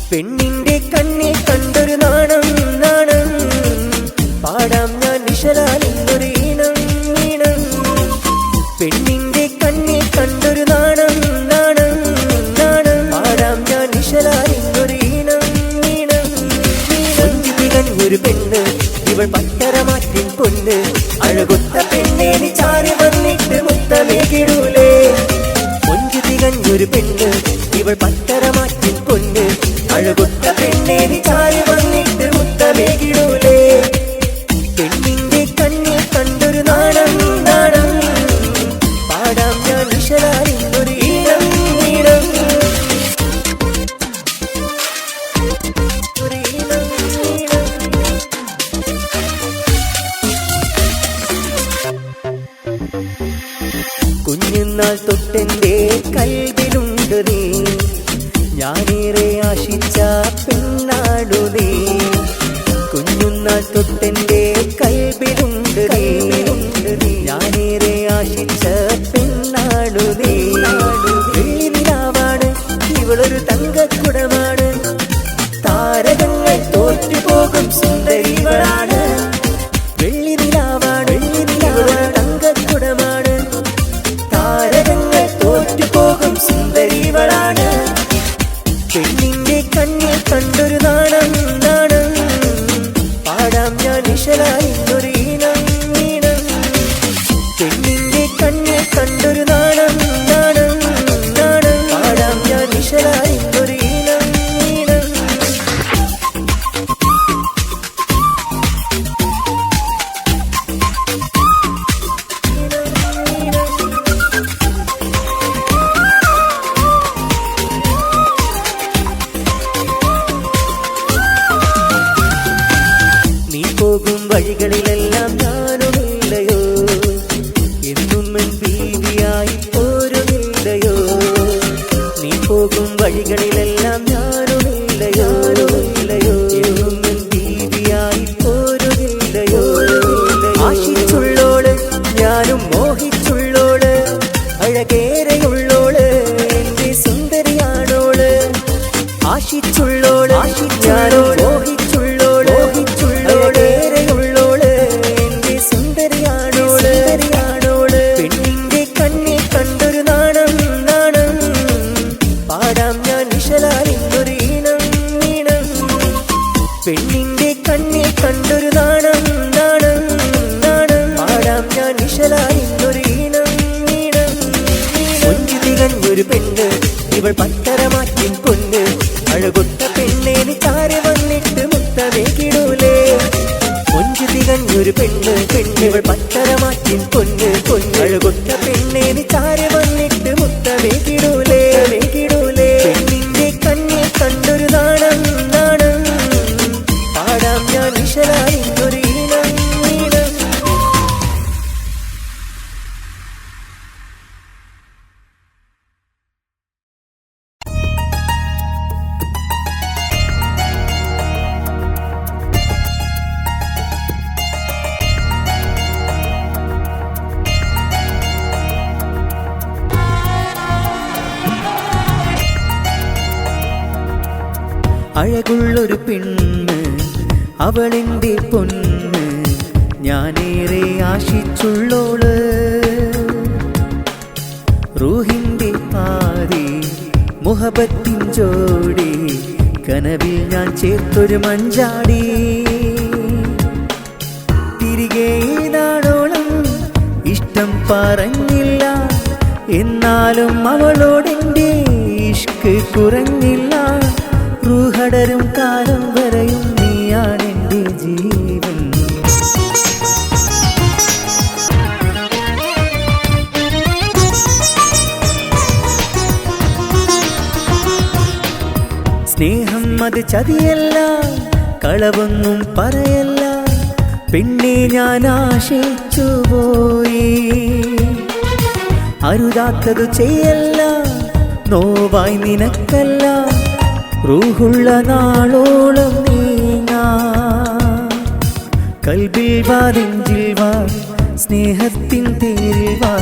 പെണ്ണിന്റെ കണ്ണിൽ കണ്ടൊരു നാണം നാണം പാടാം ഞാൻ നിശലാലിന്നൊരു ഈണം ഈണം. പെണ്ണിന്റെ കണ്ണിൽ കണ്ടൊരു നാണം നാണം നാണം പാടാം ഞാൻ നിശലാലിന്നൊരു ഈണം ഈണം. കൊഞ്ചു തികഞ്ഞൊരു പെണ്ണ് ഇവൾ പത്തരമാറ്റിൻ പൊന്ന് അഴകൊത്ത പെണ്ണേനി ചാരി വന്നിട്ട് മുത്തമേകിടൂലേ. കൊഞ്ചു തികഞ്ഞൊരു പെണ്ണ് ഇവൾ പത്തരമാറ്റിൻ പൊന്ന് അഴകൊത്ത പെണ്ണേനി ചാരി വന്നിട്ട് മുത്തമേകിടൂലേ. പെണ്ണിന്റെ കണ്ണിൽ കണ്ടൊരു നാണം നാണം പാടാം ഞാൻ നിശലാലിന്നൊരു ഈണം ഈണം. ഒരു ഈണം ഈണം. കുഞ്ഞുനാൾ തൊട്ടെന്റെ കൽവിലുണ്ട് നീ, ഞാനേറെ ആശിച്ച പെണ്ണാടു നീ. കുഞ്ഞുനാൾ തൊട്ടെന്റെ കൽവിലുണ്ട് നീ, ഞാനേറെ ആശിച്ച പെണ്ണാടു നീ. വെള്ളിനിലാവാണ് ഇവളൊരു തങ്കക്കുടമാണ്, താരകങ്ങൾ തോറ്റുപോകും സുന്ദരിവളാണ്. വെള്ളിനിലാവാണ് ഇവളൊരു തങ്കക്കുടമാണ്, താരകങ്ങൾ തോറ്റുപോകും സുന്ദരിവളാണ്. പെണ്ണിന്റെ കണ്ണിൽ കണ്ടൊരു നാണം നാണം പാടാം ഞാൻ നിശലാലിന്നൊരു ഈണം ഈണം. പെണ്ണിന്റെ കണ്ണിൽ കണ്ടൊരു നാണം നാണം നാണം പാടാം ഞാൻ നിശലാലിന്നൊരു ഈണം ഈണം. നീ പോകും വഴികളിലെല്ലാം ഞാനുമില്ലയോ, എന്നും എൻ ബീവിയായി പോരുമില്ലയോ. നീ പോകും വഴികളിലെല്ലാം ഞാനുമില്ലയോ, എന്നും എൻ ബീവിയായി പോരുമില്ലയോ. ആശിച്ചുള്ളോള് ഞാനും മോഹിച്ചുള്ളോള്, അഴകേറെയുള്ളോള് എന്റെ സുന്ദരിയാണോള്. ആശിച്ചുള്ളോള് ഞാനും മോഹിച്ചുള്ളോള്, അഴകേറെയുള്ളോള് എന്റെ സുന്ദരിയാണോള്. പെണ്ണിന്റെ കണ്ണിൽ കണ്ടൊരു നാണം നാണം പാടാം ഞാൻ നിശലാലിന്നൊരു ഈണം ഈണം. പെണ്ണിന്റെ കണ്ണിൽ കണ്ടൊരു നാണം നാണം നാണം പാടാം ഞാൻ നിശലാലിന്നൊരു ഈണം ഈണം. കൊഞ്ചു തികഞ്ഞൊരു പെണ്ണ് ഇവൾ പത്തരമാറ്റിൻ പൊന്ന് അഴകൊത്ത പെണ്ണേനി ചാരി വന്നിട്ട് മുത്തമേകിടൂലേ. കൊഞ്ചു തികഞ്ഞൊരു പെണ്ണ് ഇവൾ പത്തരമാറ്റിൻ പൊന്ന് അഴകൊത്ത പെണ്ണേനി ചാരി വന്നിട്ട് മുത്തമേകിടൂലേ. പെണ്ണിന്റെ കണ്ണിൽ കണ്ടൊരു നാണം നാണം പാടാം ഞാൻ നിശലാലിന്നൊരു ഈണം ഈണം. അഴകുള്ളൊരു പെണ്ണ് അവളെന്റെ പൊന്ന്, ഞാനേറെ ആശിച്ചുള്ളോള്. റൂഹിന്റെ പാതി മുഹബത്തിൻ ജോടി, കനവിൽ ഞാൻ ചേർത്തൊരു മഞ്ചാടി. തിരികെ നാടോളം ഇഷ്ടം പറഞ്ഞില്ല, എന്നാലും അവളോടെന്റെ ഇഷ്ക് കുറഞ്ഞില്ല. റൂഹടരും കാലം വരെയും നീയാണെന്റെ ജീവൻ. സ്നേഹം അത് ചതിയല്ല, കളവൊന്നും പറയല്ല. പെണ്ണെ ഞാൻ ആശിച്ചുപോയി, അരുതാത്തതു ചെയ്യല്ല. നോവായി നിനക്കല്ല, റൂഹുള്ള നാളോളം നീങ്ങാ വാ നെഞ്ചിൽ വാ സ്നേഹത്തിൻ തേരിൽ വാ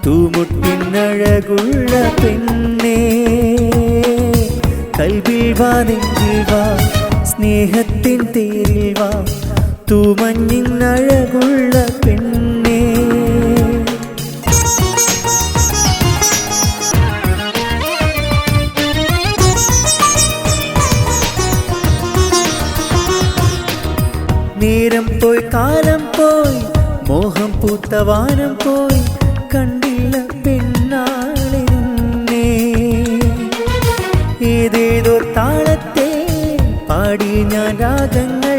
തൂമുട്ടിനഴകുള്ള പെണ്ണേ കൽബിൽ വാ നെഞ്ചിൽ വാ സ്നേഹത്തിൻ തേരിൽ വാ തൂമഞ്ഞിനഴകുള്ള പെണ്ണേ നേരം പോയി കാലം പോയി മോഹം പൂത്തവാനം പോയി കണ്ടില്ല പെണ്ണാളെ നിന്നെ ഏതേതോ താളത്തെ പാടി ഞാൻ രാഗങ്ങൾ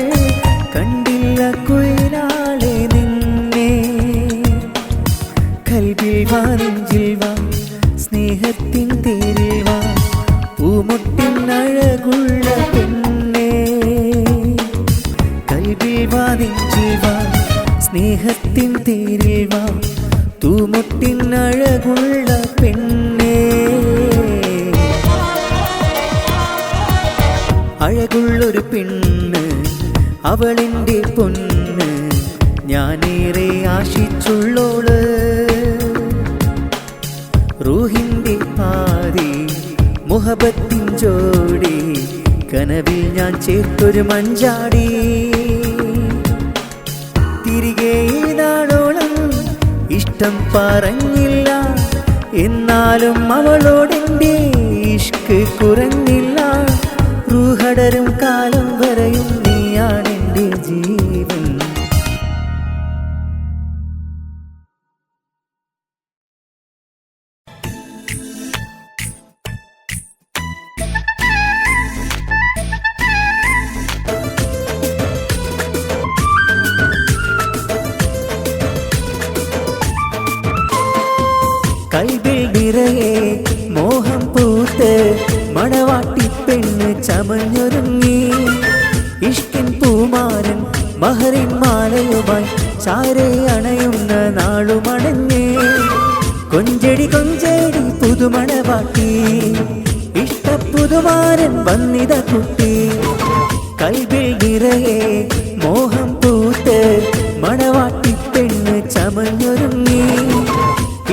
കണ്ടില്ല കുയിലാളെ നിന്നെ കൽബിൽ വാ നെഞ്ചിൽ വാ സ്നേഹത്തിൻ തേരിൽ വാ പൂമുട്ടിൻ അഴകുള്ള പെണ്ണേ കൽബിൽ വാ നെഞ്ചിൽ വാ സ്നേഹത്തിൻ തേരിൽ വാ തൂമുട്ടിൻ അഴകുള്ള പെണ്ണേ അഴകുള്ളൊരു പെണ്ണ് അവളിൻ്റെ പൊന്ന് ഞാനേറെ ആശിച്ചുള്ളോള് റൂഹിൻ്റെ പാതി മുഹബത്തിൻ ജോടി കനവിൽ ഞാൻ ചേർത്തൊരു മഞ്ചാടി തിരികെ നാളോളം ഇഷ്ടം പറഞ്ഞില്ല എന്നാലും അവളോടെൻ്റെ ഇഷ്ക് കുറഞ്ഞില്ല റൂഹടരും കാലം വരെയും നീയാണെൻ്റെ ജീവൻ കൽബിൽ നിറയെ മോഹം പൂത്ത് മണവാട്ടി പെണ്ണ് ചമഞ്ഞൊരുങ്ങി ഇഷ്കിൻ പൂമാരൻ മഹറിൻ മാലയുമായി ചാരെ അണയുന്ന നാളുമണഞ്ഞേ കൊഞ്ചടി കൊഞ്ചടി പുതുമണവാട്ടി ഇഷ്ടപ്പുതുമാരൻ വന്നിത കുട്ടി കൽബിൽ നിറയെ മോഹം പൂത്ത് മണവാട്ടി പെണ്ണ് ചമഞ്ഞൊരുങ്ങി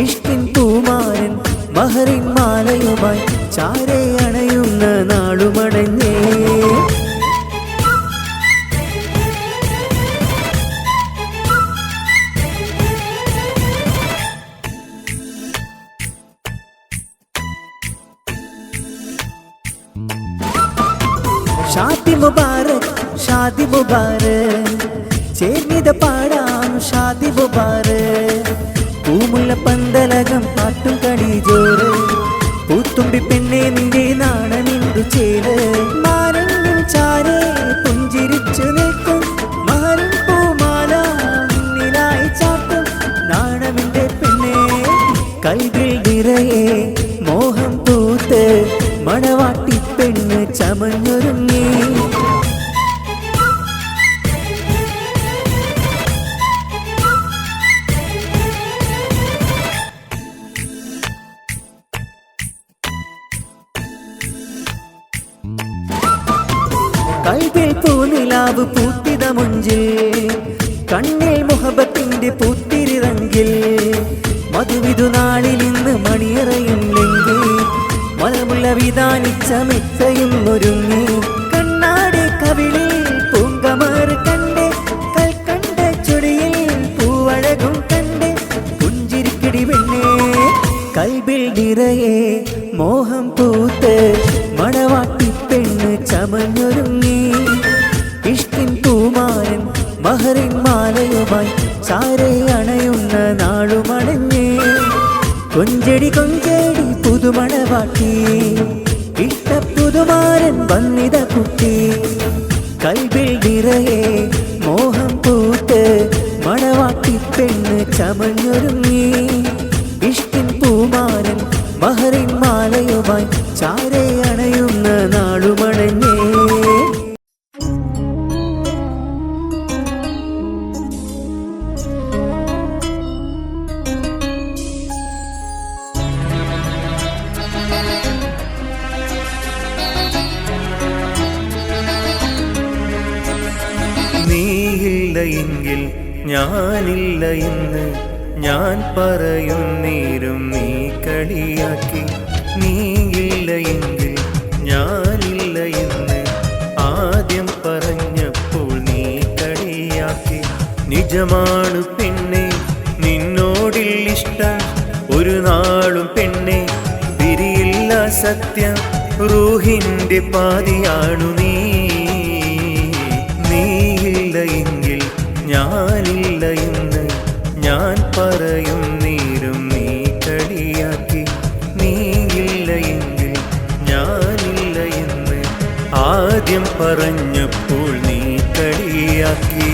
ഇഷ്കിൻ പൂമാരൻ മഹറിൻ മാലയുമായി ചാരെ അണയുന്ന നാളുമണഞ്ഞേ ഷാദി മുബാരക് ഷാദി മുബാരക് ചേർന്നിത പാടാം ഷാദി മുബാരക് പൂമുള്ള പന്തലകം പാട്ടും കടിജോറ് പൂത്തുമ്പി പെണ്ണെ നിന്റെ നാണനിന്തു ചേര് മാരങ്ങും ചാരേ പുഞ്ചിരിച്ചു നിൽക്കും മഹറും പൂമാല നിന്നിലായി ചാട്ടും നാണമെന്റെ പെണ്ണെ കൽബിൽ നിറയെ മോഹം പൂത്ത് മണവാട്ടി പെണ്ണ് ചമഞ്ഞൊരുങ്ങി കൽബിൽ പൂനിലാവ് പൂത്തിത മുഞ്ചിൽ കണ്ണിൽ മുഹബത്തിന്റെ പൂത്തിരിറങ്കിൽ മധുവിധു നാളിൽ ഇന്ന് മണിയറയില്ലെങ്കിൽ മലമുള്ള വിധാനിച്ച മെത്തയും ഒരുങ്ങി കണ്ണാടി കവിളിൽ പൂങ്കമർ കണ്ട് കൽക്കണ്ട ചുടിയിൽ പൂവഴകും കണ്ട് പുഞ്ചിരിക്കിടി പെണ്ണേ കൽബിൽ നിറയെ മോഹം പൂത്ത് മണവാട്ടി പെണ്ണ് ചമഞ്ഞൊരുങ്ങി ഇഷ്കിൻ പൂമാരൻ മഹറിൻ മാലയുമായി ചാരെ അണയുന്ന നാളുമണഞ്ഞേ കൊഞ്ചടി കൊഞ്ചടി പുതുമണവാട്ടി ഇഷ്ടപ്പുതുമാരൻ വന്നിത കുട്ടി കൽബിൽ നിറയെ മോഹം പൂത്ത് മണവാട്ടി പെണ്ണ് ചമഞ്ഞൊരുങ്ങി ഇഷ്കിൻ പൂമാരൻ മഹറിൻ മാലയുമായി ചാരെ അണയുന്ന നാളുമണഞ്ഞേ നീയില്ല നീയില്ല എങ്കിൽ ഞാനില്ല എന്ന് ഞാൻ പറയുന്നേരും നീ കളിയാക്കി. നീയില്ല എങ്കിൽ ഞാനില്ല എന്ന് ആദ്യം പറഞ്ഞപ്പോൾ നീ കളിയാക്കി. നിജമാണ് പെണ്ണെ നിന്നോടിൽ ഇഷ്ടം, ഒരു നാളും പെണ്ണെ പിരിയില്ല സത്യം. റൂഹിന്റെ പാതിയാണു നീ. നീയില്ല എങ്കിൽ ഞാനില്ല എന്ന് ഞാൻ പറയും നേരം നീ കളിയാക്കി. നീയില്ല എങ്കിൽ ഞാനില്ല എന്ന് ആദ്യം പറഞ്ഞപ്പോൾ നീ കളിയാക്കി.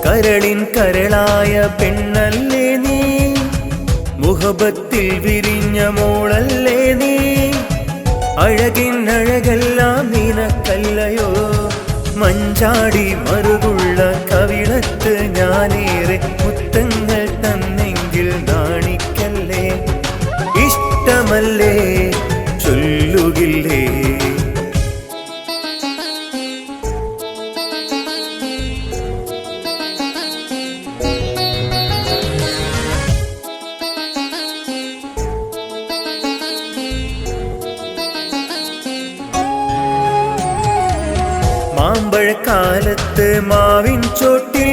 കരളിൻ കരളായ പെണ്ണല്ലേ നീ, മുഹബത്തിൽ വിരിഞ്ഞ മോളല്ലേ നീ. അഴകിൻ അഴകെല്ലാം നിനക്കല്ലയോ, മഞ്ചാടി മറുകുള്ള കവിളത്ത് ഞാനേറെ മുത്തങ്ങൾ തന്നെങ്കിൽ നാണിക്കല്ലേ. ഇഷ്ടമല്ലേ ചൊല്ലുകില്ലേ. മാമ്പഴക്കാലത്ത് മാവിൻ ചോട്ടിൽ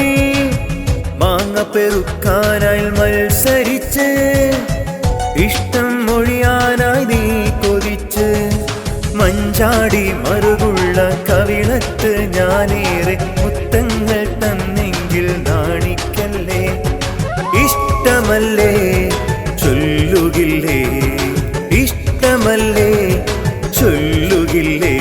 മാങ്ങ പെറുക്കാനായി മത്സരിച്ച്, ഇഷ്ടം മൊഴിയാനായി നീ കൊതിച്ച്. മഞ്ചാടി മറുകുള്ള കവിളത്ത് ഞാനേറെ മുത്തങ്ങൾ തന്നെങ്കിൽ നാണിക്കല്ലേ. ഇഷ്ടമല്ലേ ചൊല്ലുകില്ലേ. ഇഷ്ടമല്ലേ ചൊല്ലുകില്ലേ.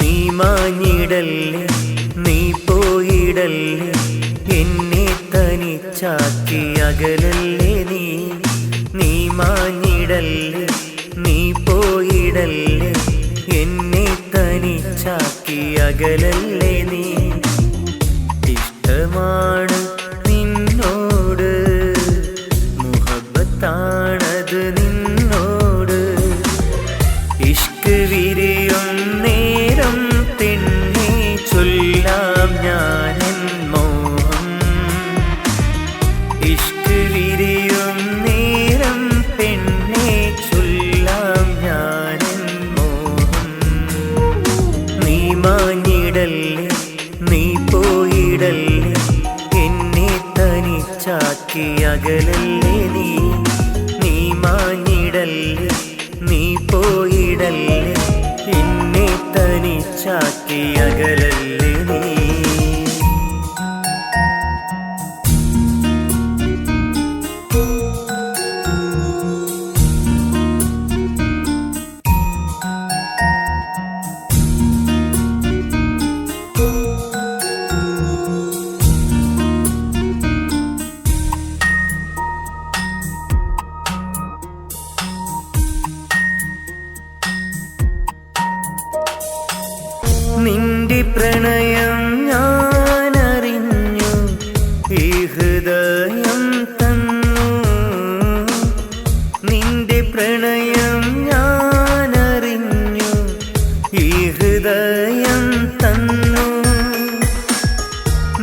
നീ മാഞ്ഞിടല്ലേ നീ പോയിടല്ലേ, എന്നെ തനിച്ചാക്കി അകലല്ലേ നീ. നീ മാഞ്ഞിടല്ലേ നീ പോയിടല്ലേ, എന്നെ തനിച്ചാക്കി അകലല്ലേ നീ. ഇഷ്ടമാണ് നിന്നോട്, മുഹബത്താണത് നിന്നോട്. ഇഷ്ക് വിരിയും നേരം പെണ്ണെ ചൊല്ലാം ഞാനെൻ മോഹം. ഇഷ്ക് വിരിയും നേരം പെണ്ണെ ചൊല്ലാം ഞാനെൻ മോഹം. നീ മാഞ്ഞിടല്ലേ നീ പോയിടല്ലേ, എന്നെ തനിച്ചാക്കി അകലല്ലേ നീ. നീ മാഞ്ഞിടല്ലേ നീ പോയിടല്ലേ, എന്നെ തനിച്ചാക്കി അകലല്ലേ നീ. നിന്റെ പ്രണയം ഞാനറിഞ്ഞു, ഈ ഹൃദയം തന്നു. നിന്റെ പ്രണയം ഞാനറിഞ്ഞു, ഈ ഹൃദയം തന്നു.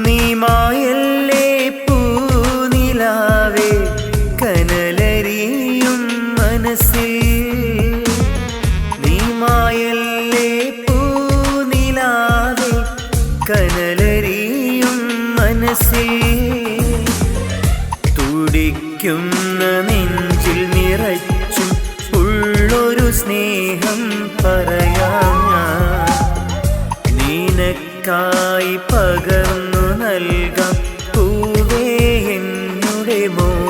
നീ മായല്ലേ പൂനിലാവേ, കനലരിയും മനസ്സിൽ. നീ മായല്ലേ കനലരിയും മനസ്സിൽ. തുടിക്കുന്ന നെഞ്ചിൽ നിറച്ചും ഉള്ളൊരു സ്നേഹം പറയാം ഞാൻ. നിനക്കായി പകർന്നു നൽകാം പൂവേ എന്നുടെ മോഹം.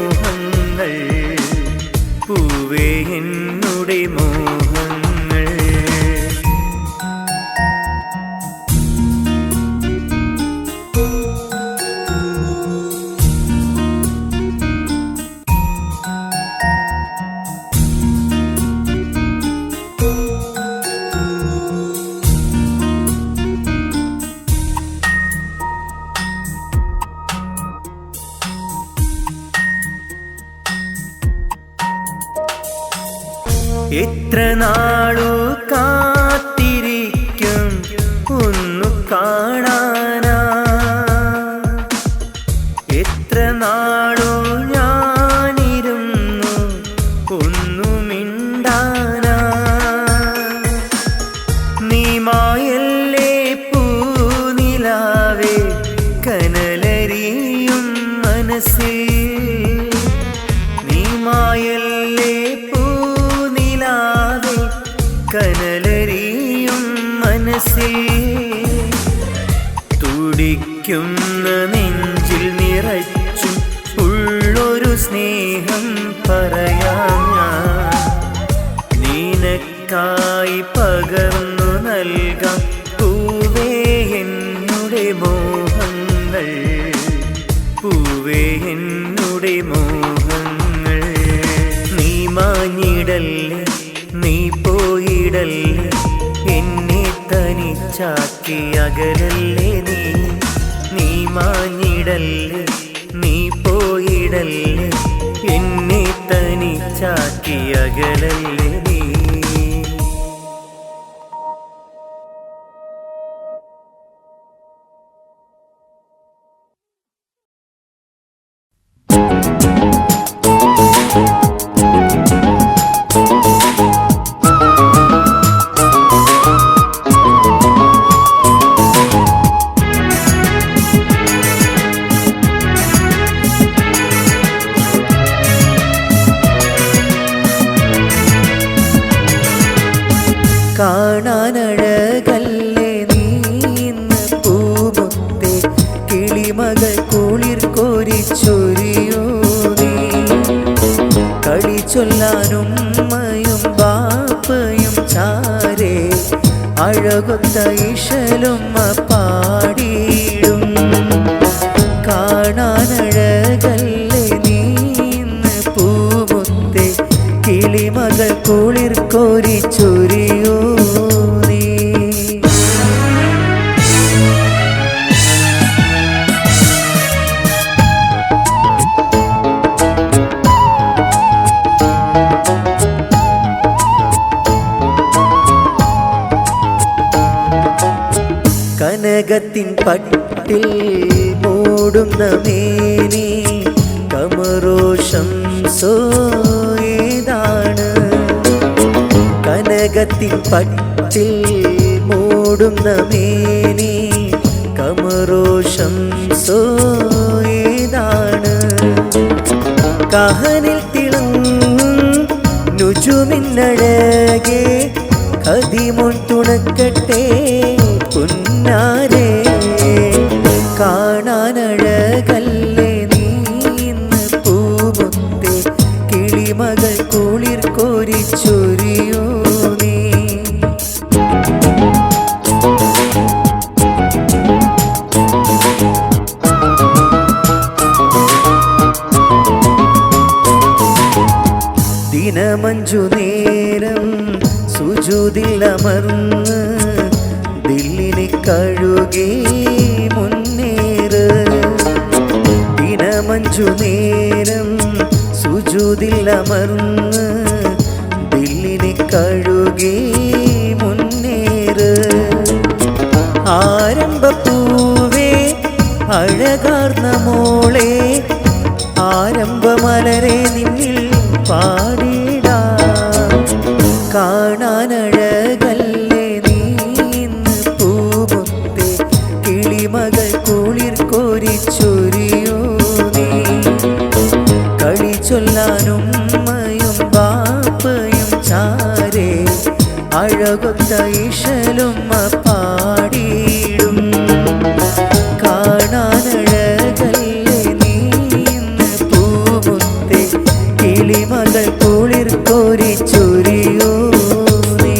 എത്ര നാളു കാത്തിരിക്കും ഒന്നു കാണാനാ, എത്ര നാളു ഞാനിരുന്നു ഒന്നു മിണ്ടാനാ. നീ മായല്ലേ പൂനിലാവേ കനലരിയും മനസ്സിൽ, നീ മായല്ലേ പൂനിലാവേ കനലരിയും മനസ്സിൽ. തുടിക്കുന്ന നെഞ്ചിൽ നിറച്ചും ഉള്ളൊരു സ്നേഹം പറയാം ഞാൻ, നിനക്കായി പകർന്നു നൽകാം പൂവേ എന്നുടെ മോഹങ്ങൾ, പൂവേ എന്നുടെ മോഹങ്ങൾ. നീ മാഞ്ഞിടല്ലേ, നീ പോയിടല്ലേ, എന്നെ തനിച്ചാക്കി അകലല്ലേ നീ. നീ മാഞ്ഞിടല്ലേ, നീ പോയിടല്ലേ, എന്നെ തനിച്ചാക്കി അകലല്ലേ നീ. കാണാനഴകല്ലേ നീ ഇന്ന് പൂമുത്തേ, കിളിമകൾ കുളിർ കോരിച്ചൊരിയോ നീ. കളി ചൊല്ലാനും ഉമ്മയും ബാപ്പയും ചാരേ, അഴകൊത്ത ഇശലുമ്മ പാടിയിടും. കാണാനഴകല്ലേ നീ ഇന്ന് പൂമുത്തേ, കിളിമകൾ കുളിർ കോരിച്ചൊരിയോ നീ. കനകത്തിൻ പട്ടിൽ മൂടുന്ന മേനി, കമറോഷം സോയേതാണ്. കനകത്തിൻ പട്ടിൽ മൂടുന്ന മേനി, കമറോഷം സോയേതാണ്. കഹനിൽ തിളങ്ങും നുജുമിന്നഴകേ, കതിമോൻ തുണക്കട്ടെ പുന്നാരേ. കാണാനഴകല്ലേ നീ ഇന്ന് പൂമുത്തേ, കിളിമകൾ കുളിർ കോരിച്ചൊരിയോ നീ. ദിനമഞ്ചു നേരം സുജൂദിലമർന്ന്, ദില്ലിനെ കഴുകി മുന്നേറ്. ദിനമഞ്ചു നേരം സുജൂദിലമർന്ന്, ദില്ലിനെ കഴുകി മുന്നേറ്. ആരംഭപ്പൂവേ അഴകാർന്ന മോളെ, ആരംഭമലരെ നിന്നിൽ പാടിടാം. കാണാനഴകല്ലേ നീ ഇന്ന് പൂമുത്തേ, കിളിമകൾ കുളിർ കോരിച്ചൊരിയോ നീ. കളി ചൊല്ലാനും ഉമ്മയും ബാപ്പയും ചാരേ, അഴകൊത്ത ഇശലുമ്മ പാടിയിടും. കാണാനഴകല്ലേ നീ ഇന്ന് പൂമുത്തേ, കിളിമകൾ കുളിർ കോരിച്ചൊരിയോ നീ.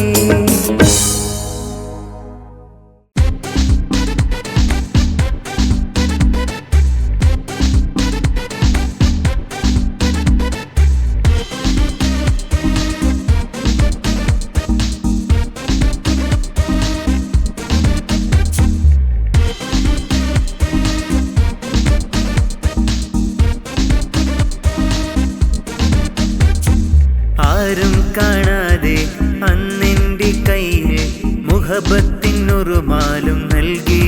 ആരും കാണാതെ മുഹബത്തിനൊരുമാലും നൽകി.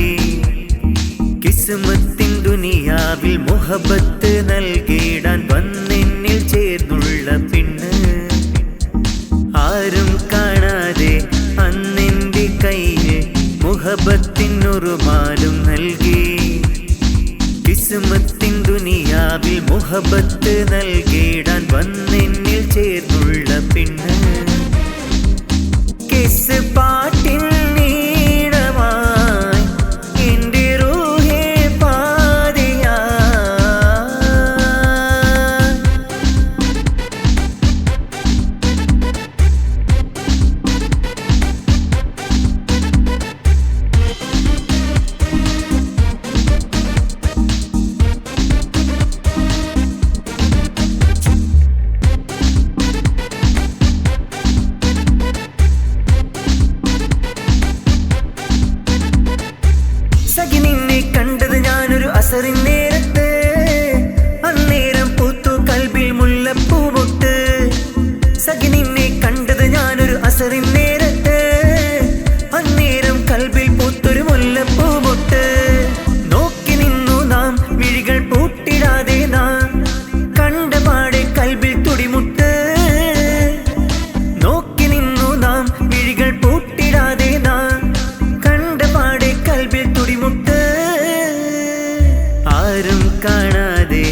കിസ്മത്തിൻ ദുനിയാവിൽ മുഹബത്ത് നൽകിടാൻ വന്നെന്നിൽ ചേർന്നുള്ള പെണ്ണ്. ആരും കാണാതെ അന്നെന്റെ കയ്യിൽ മുഹബത്തിനൊരുമാലും നൽകി. കിസ്മത്തിൻ ദുനിയാവിൽ മുഹബത്ത് നൽകിടാൻ വന്നെന്നിൽ ചേർന്നുള്ള പെണ്ണ്. കിസ് പാട്ടിൻ നീളമായി എൻ്റെ റൂഹേ പാതിയാ. സഖി നിന്നെ കണ്ടത് ഞാനൊരു അസറിൻ നേരത്ത്. അന്നേരം പൂത്തു കൽബിൽ മുല്ലപ്പൂമൊട്ട്. സഖി നിന്നെ കണ്ടത് ഞാനൊരു അസറിൻ നേരത്ത്. അന്നേരം കൽബിൽ പൂത്തൊരു മുല്ലപ്പൂമൊട്ട്. നോക്കി നിന്നു നാം വിഴികൾ പൂട്ടിടാതെ നാം കണ്ട പാടെ കൽബിൽ തുടിമുട്ട്. നോക്കി നിന്നു നാം വിഴികൾ പൂട്ടിടാതെ നാം കണ്ട പാടെ കൽബിൽ തുടിമുട്ട്. ആരും കാണാതെ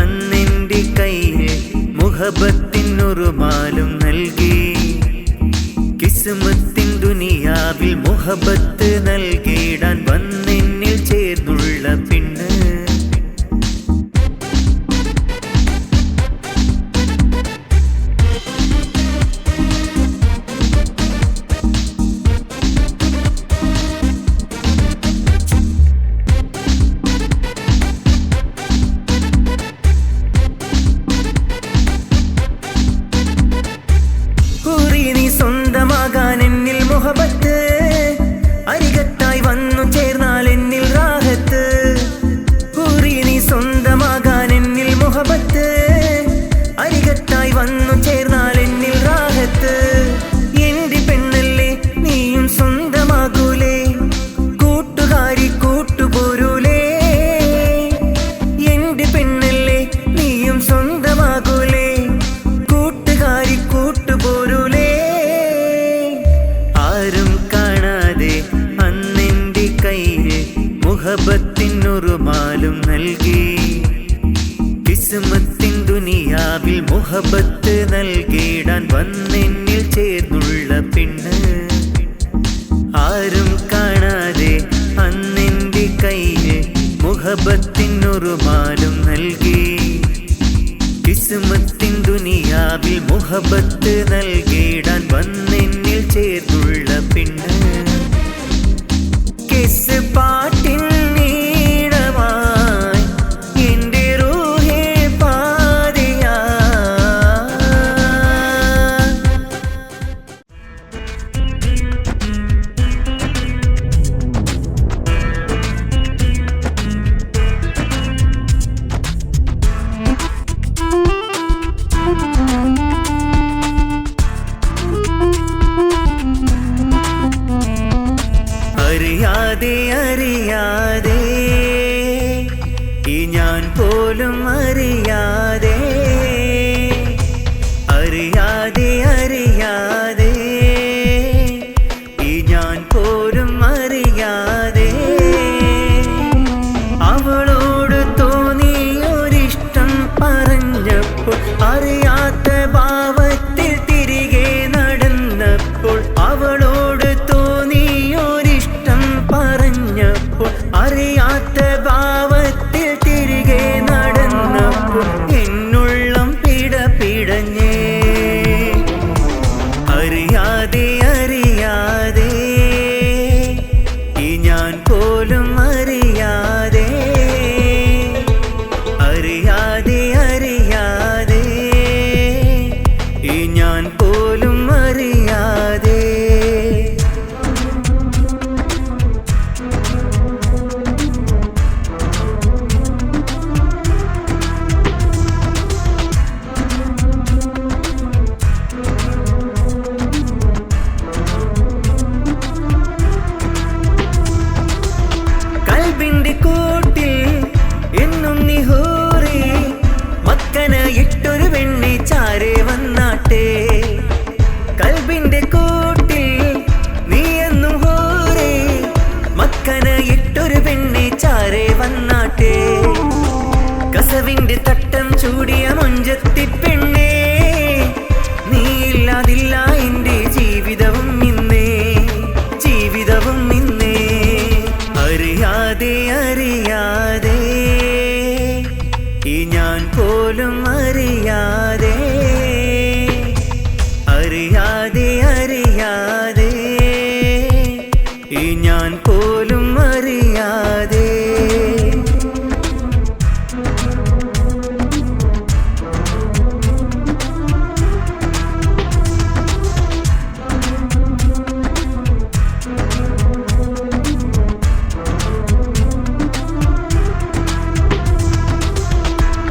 അന്നെന്റെ കയ്യിൽ മുഹബത്തിനൊരുമാലും നൽകി. കിസ്മത്തിൻ ദുനിയാവിൽ മുഹബത്ത് നൽകിടാൻ വന്നെന്നിൽ ചേർന്നുള്ള പെണ്ണ്. നീ സ്വന്തമാകാൻ എന്നിൽ മുഹബത്ത്. അരികത്തായി വന്നു ചേർന്നാൽ എന്നിൽ റാഹത്ത്. നീ സ്വന്തമാകാൻ എന്നിൽ മുഹബത്ത്. അരികത്തായി വന്നു ചേർന്നാൽ എന്നിൽ റാഹത്ത്. എന്റെ പെണ്ണല്ലേ നീയും സ്വന്തമാകൂലേ, കൂട്ടുകാരി കൂട്ടുപോരൂലേ. എന്റെ പെണ്ണല്ലേ നീയും സ്വന്തമാകൂലേ, കൂട്ടുകാരി കൂട്ടുപോരൂലേ. ആരും കാണാതെ അന്നെന്റെ കയ്യിൽ മുഹബത്തിനൊരുമാലും നൽകി. കിസ്മത്തിൻ ദുനിയാവിൽ മുഹബത്ത് നൽകിടാൻ വന്നെന്നിൽ ചേർന്നുള്ള പെണ്ണ്. ആരും കാണാതെ അന്നെന്റെ കയ്യിൽ മുഹബത്തിനൊരുമാലും നൽകി. കിസ്മത്തിൻ ദുനിയാവിൽ മുഹബത്ത് നൽകിടാൻ വന്നെന്നിൽ ചേർന്നുള്ള പെണ്ണ്. കിസ് പാട്ടിൻ നീളമായി എൻ്റെ റൂഹേ പാതിയാ. അറിയാതെ അറിയാതെ ഈ ഞാൻ പോലും അറിയാതെ, അറിയാതെ അറിയാതെ ഈ ഞാൻ പോലും അറിയാതെ അവളോട് തോന്നിയൊരിഷ്ടം പറഞ്ഞപ്പോൾ അറിയാത്ത ഭാവത്തിൽ തിരികെ നടന്നപ്പോൾ. അവളോട് തോന്നിയൊരിഷ്ടം പറഞ്ഞപ്പോൾ അറിയാത്ത ഭാവത്തിൽ തിരികെ നടന്നപ്പോൾ എന്നുള്ളം പിടപിടഞ്ഞേ. കസവിന്റെ തട്ടം ചൂടിയ മുഞ്ചത്തി പെണ്ണേ, നീയില്ലാതില്ല എന്റെ ജീവിതവും ഇന്നേ, ജീവിതവും ഇന്നേ. അറിയാതെ അറിയാതെ ഈ ഞാൻ പോലും അറിയാതെ, അറിയാതെ അറിയാതെ ഈ ഞാൻ പോലും അറിയാതെ.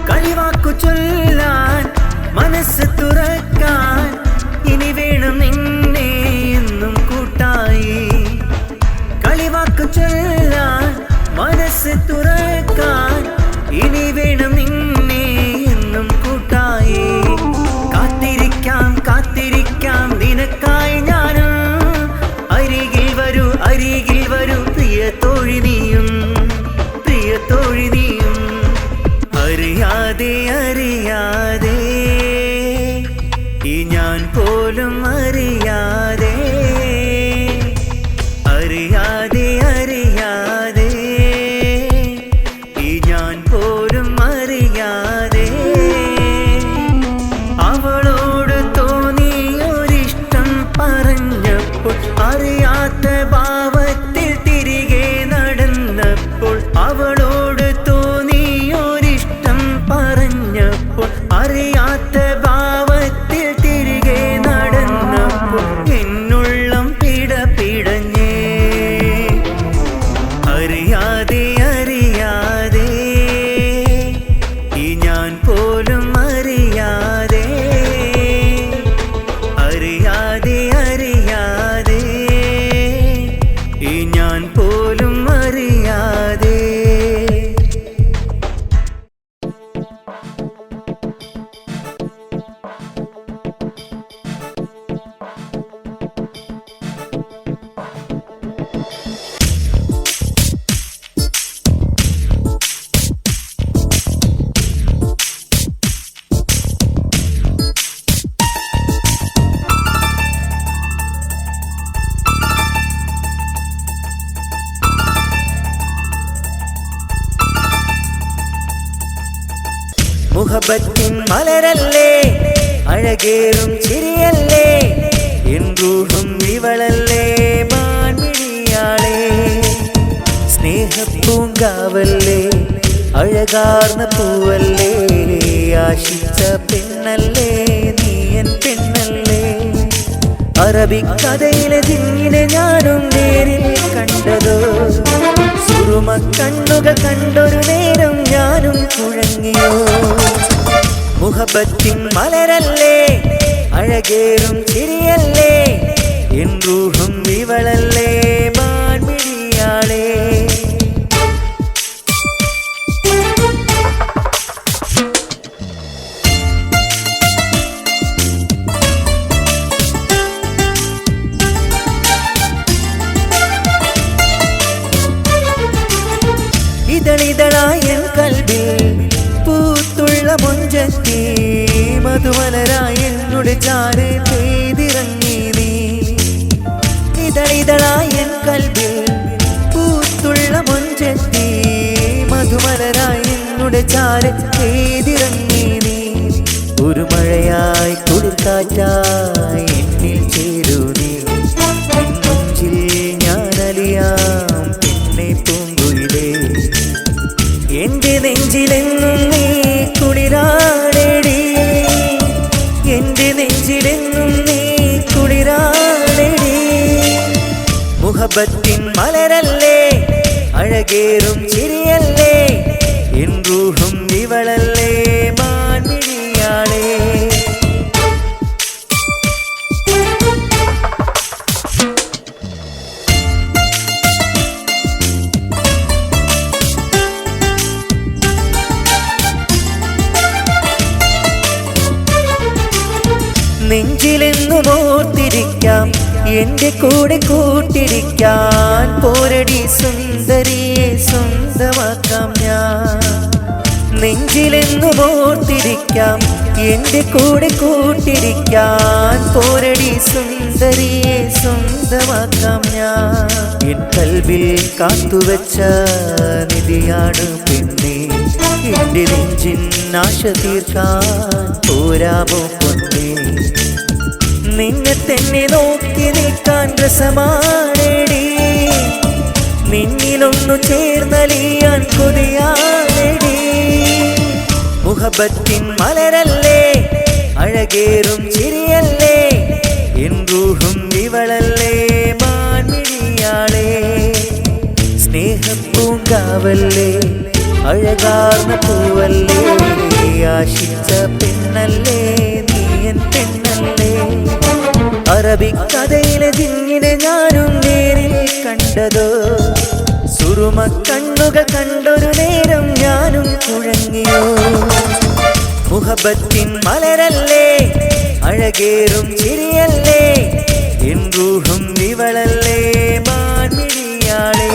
കളിവാക്കു ചൊല്ലാൻ മനസ്സ് തുറക്കാൻ ഇനി വേണം നിന്നെ എന്നും കൂട്ടായി. കളിവാക്കു ചൊല്ലാൻ മനസ്സ് തുറക്കാൻ ഇനി വേണം നിന്നെ എന്നും കൂട്ടായി. കാത്തിരിക്കാം കാത്തിരിക്കാം നിനക്കായി ഞാനും, അരികിൽ വരൂ അരികിൽ വരൂ പ്രിയ തോഴി നീയും, പ്രിയ തോഴി നീയും. അറിയാതെ അറിയാതെ ഈ ഞാൻ പോലും അറിയാതെ, അറിയാതെ അറിയാതെ ഈ ഞാൻ പോലും അറിയാതെ. അവളോട് തോന്നിയൊരിഷ്ടം പറഞ്ഞപ്പോൾ, അറിയാത്ത ഭാവത്തിൽ തിരികെ നടന്നപ്പോൾ, അവളോട് തോന്നിയൊരിഷ്ടം പറഞ്ഞപ്പോൾ, അറിയാത്ത ഭാവത്തിൽ തിരികെ നടന്നപ്പോൾ എന്നുള്ളം പിടപിടഞ്ഞേ. അറിയാതെ അറിയാതെ ഈ ഞാൻ പോലും അറിയാതെ, അറിയാതെ അറിയാതെ ഈ ഞാൻ പോലും അറിയാതെ. മുഹബത്തിൻ മലരല്ലേ, അഴകേറും ചിരിയല്ലേ, എൻ റൂഹും ഇവളല്ലേ മാൻമിഴിയാളേ. സ്നേഹപ്പൂങ്കാവല്ലേ, അഴകാർന്ന പൂവല്ലേ, ആശിച്ച പെണ്ണല്ലേ നീ എൻ പെണ്ണല്ലേ. അറബിക്കഥയിലെ ജിന്നിനെ ഞാനും നേരിൽ കണ്ടതോ, സുറുമ കണ്ണുകൾ കണ്ടൊരു നേരം ഞാനും കുഴങ്ങിയോ. മുഹബത്തിൻ മലരല്ലേ, അഴകേറും ചിരിയല്ലേ, എൻ റൂഹും ഇവളല്ലേ മാൻമിഴിയാളേ. ഇതളിതളായ കൽബിൽ പൂത്തുള്ള മൊഞ്ചത്തി, മധുമലരായ എന്നുടെ ചാര് പെയ്തിറങ്ങി നീ. ഇതളിതളായ കൽബിൽ പൂത്തുള്ള മൊഞ്ചത്തി, മധുമലരായ എന്നുടെ ചാര് പെയ്തിറങ്ങി നീ. ഒരു മഴയായി കുളിർക്കാറ്റായി എന്നിൽ ചേരൂ നീ. നെഞ്ചിൽ ഞാനലിയാം പിന്നെ പൂങ്കുയിലേ. എന്റെ നെഞ്ചിലെന്നും നീ കുളിരാടേടി, എന്റെ നെഞ്ചിലെന്നും നീ കുളിരാടേടി. മുഹബത്തിൻ മലരല്ലേ, അഴകേറും ചിരിയല്ലേ, എൻ റൂഹും ഇവളല്ലേ മാൻമിഴിയാളേ. നെഞ്ചിലെന്നും ഓർത്തിരിക്കാം, എന്റെ കൂടെ കൂട്ടിരിക്കാൻ പോരടി സുന്ദരിയെ സ്വന്തമാക്കാം ഞാൻ. നെഞ്ചിലെന്നു ഓർത്തിരിക്കാം, എന്റെ കൂടെ കൂട്ടിരിക്കാൻ. പോരടി സുന്ദരിയെ സ്വന്തമാക്കാം ഞാൻ. എൻ കൽവിൽ കാത്തുവച്ച നിധിയാണ് പെണ്ണേ, എന്റെ നെഞ്ചിൻ ആശ തീർക്കാൻ പോരാമോ പൊന്നേ. നിന്നെ തന്നെ നോക്കി നിൽക്കാൻ രസമാണെടി, നിന്നിലൊന്നു ചേർന്നലിയാൻ കൊതിയാണെടി. മുഹബത്തിൻ മലരല്ലേ, അഴകേറും ചിരിയല്ലേ, എൻ റൂഹും ഇവളല്ലേ മാൻമിഴിയാളേ. സ്നേഹപ്പൂങ്കാവല്ലേ, അഴകാർന്ന പൂവല്ലേ, ആശിച്ച പെണ്ണല്ലേ നീ എൻ പെണ്ണല്ലേ. അറബിക്കഥയിലെ ജിന്നിനെ ഞാനും നേരിൽ കണ്ടതോ, സുറുമ കണ്ണുകൾ കണ്ടൊരു നേരം ഞാനും കുഴങ്ങിയോ. മുഹബത്തിൻ മലരല്ലേ, അഴകേറും ചിരിയല്ലേ, എൻ റൂഹും ഇവളല്ലേ മാൻമിഴിയാളേ.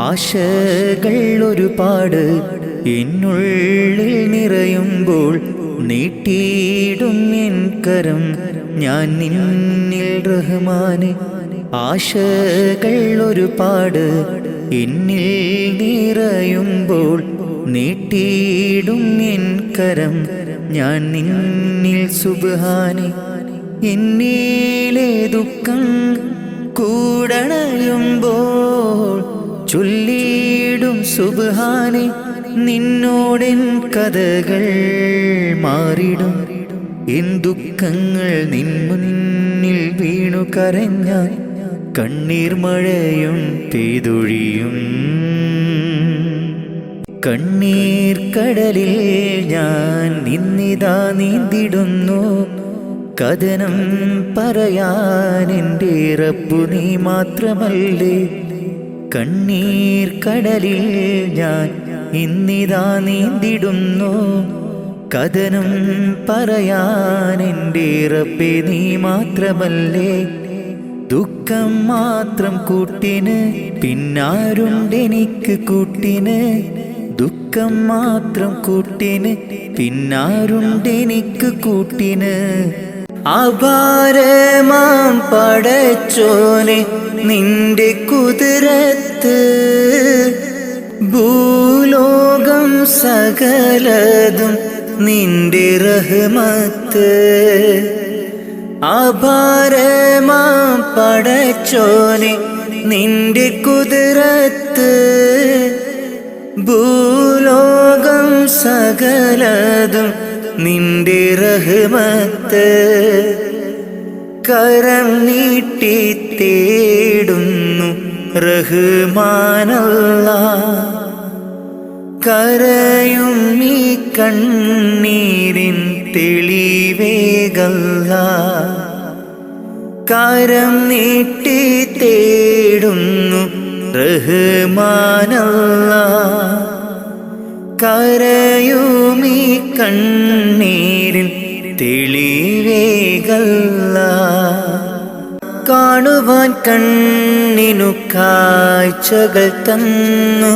ആശകൾ ഒരുപാട് എന്നുള്ളിൽ നിറയുമ്പോൾ, നീട്ടിയിടും എൻ കരം ഞാൻ നിന്നിൽ റഹ്മാനെ. ആശകൾ ഒരുപാട് എന്നിൽ നിറയുമ്പോൾ, നീട്ടിയിടും എൻ കരം ഞാൻ നിന്നിൽ സുബ്ഹാനെ. എന്നിലെ ദുഃഖം കൂടണയുമ്പോൾ ചൊല്ലിയിടും സുബ്ഹാനെ, നിന്നോടെൻ കഥകൾ മാറിടും. എൻ ദുഃഖങ്ങൾ നിൻ മുന്നിൽ വീണു കരഞ്ഞാൽ കണ്ണീർ മഴയും പെയ്തൊഴിയും. കണ്ണീർ കടലിൽ ഞാൻ നിന്നിതാ നീന്തിടുന്നു, കഥനം പറയാൻ എൻ്റെ റബ്ബു നീ മാത്രമല്ലേ. കണ്ണീർ കടലിൽ ഞാൻ ഇന്നിതാ നീന്തിടുന്നു, കഥനം പറയാൻ എൻ്റെ റബ്ബേ നീ മാത്രമല്ലേ. ദുഃഖം മാത്രം കൂട്ടിന് പിന്നാരുണ്ടെനിക്ക് കൂട്ടിന്, ദുഃഖം മാത്രം കൂട്ടിന് പിന്നാരുണ്ടെനിക്ക് കൂട്ടിന്. അപാരമാം പടച്ചോനെ നിന്റെ കുതിരത്ത്, ഭൂലോകം സകലതും നിന്റെ റഹ്മത്ത്. അപാരമാം പടച്ചോനെ നിന്റെ കുതിരത്ത്, ഭൂലോകം സകലതും നിന്റെ റഹ്മത്ത്. കരം നീട്ടി തേടുന്നു റഹ്മാനല്ലാഹ്, കരയും ഈ കണ്ണീരിൻ തെളിവേകല്ലാഹ്. കരം നീട്ടി തേടുന്നു റഹ്മാനല്ലാഹ്, കരയും ഈ കണ്ണീരിൻ തെളിവേകല്ലാഹ്. കാണുവാൻ കണ്ണിനു കാഴ്ചകൾ തന്നു,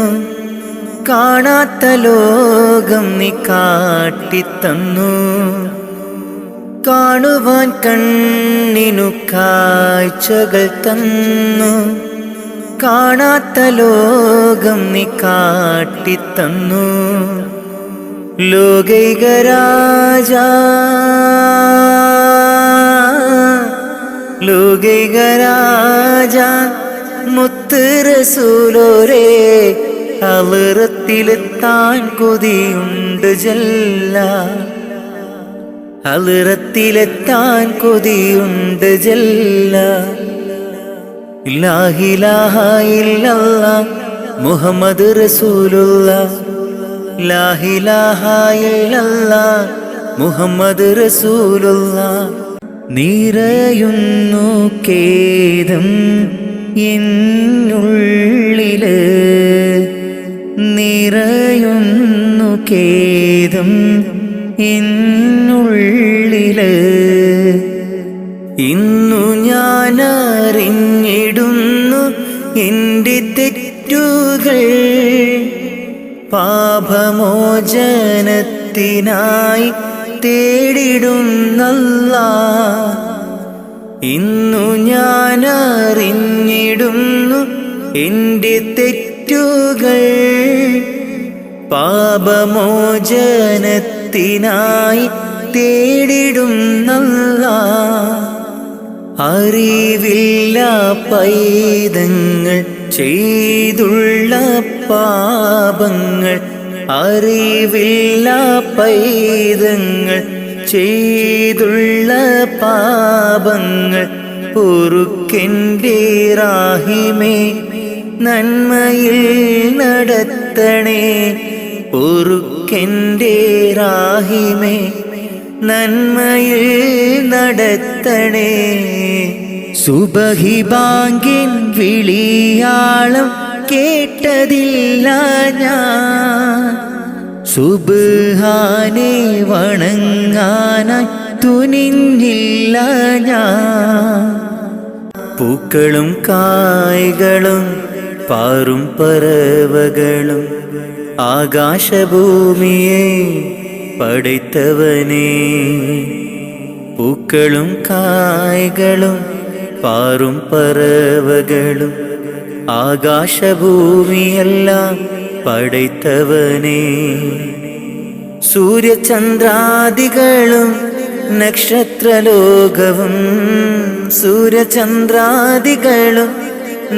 കാണാത്ത ലോകം നീ കാട്ടിത്തന്നു. കാണുവാൻ കണ്ണിനു കാഴ്ചകൾ തന്നു, കാണാത്ത ലോകം നീ കാട്ടിത്തന്നു. ലോകൈകരാജ ലോകൈകരാജ മുത്ത് റസൂലോരേ, ഹളറത്തിലെത്താൻ കൊതിയുണ്ട് ജല്ല, ഹളറത്തിലെത്താൻ കൊതിയുണ്ട് ജല്ല. ലാ ഇലാഹ ഇല്ലല്ലാഹ് മുഹമ്മദ് റസൂലുള്ളാഹ്, ലാ ഇലാഹ ഇല്ലല്ലാഹ് മുഹമ്മദ് റസൂലുള്ളാഹ്. നിറയുന്നു ഖേദം എന്നുള്ളില് നിറയുന്നു ഖേദം എന്നുള്ളില്. ഇന്നു ഞാനറിഞ്ഞിടുന്നു എൻ്റെ തെറ്റുകൾ, പാപമോചനത്തിനായി തേടിടുന്നല്ലാഹ്. ഇന്നു ഞാനറിഞ്ഞിടുന്നു എൻ്റെ തെറ്റുകൾ, പാപമോചനത്തിനായി തേടിടുന്നല്ലാഹ്. അറിവില്ല പൈതങ്ങൾ ചെയ്തുള്ള പാപങ്ങൾ, അറിവില്ല പൈതങ്ങൾ ചെയ്തുള്ള പാപങ്ങൾ പൊറുക്കെൻ്റെ റാഹിമേ, നന്മയിൽ നടത്തണേ. പൊറുക്കെൻ്റെ റാഹിമേ, നന്മയിൽ നടത്തണേ. സുബഹി ബാങ്കിൻ വിളിയാളം കേട്ടതില്ല ഞാൻ, സുബ്ഹാനെ വണങ്ങാനായി തുനിഞ്ഞില്ല ഞാൻ. പൂക്കളും കായ്കളും പാറും പറവകളും ആകാശഭൂമിയെ പടൈത്തവനേ. പൂക്കളും കായ്കളും പാറും പറവകളും ആകാശഭൂമിയെല്ലാം പടൈത്തവനേ. സൂര്യചന്ദ്രാദികളും നക്ഷത്രലോകവും, സൂര്യചന്ദ്രാദികളും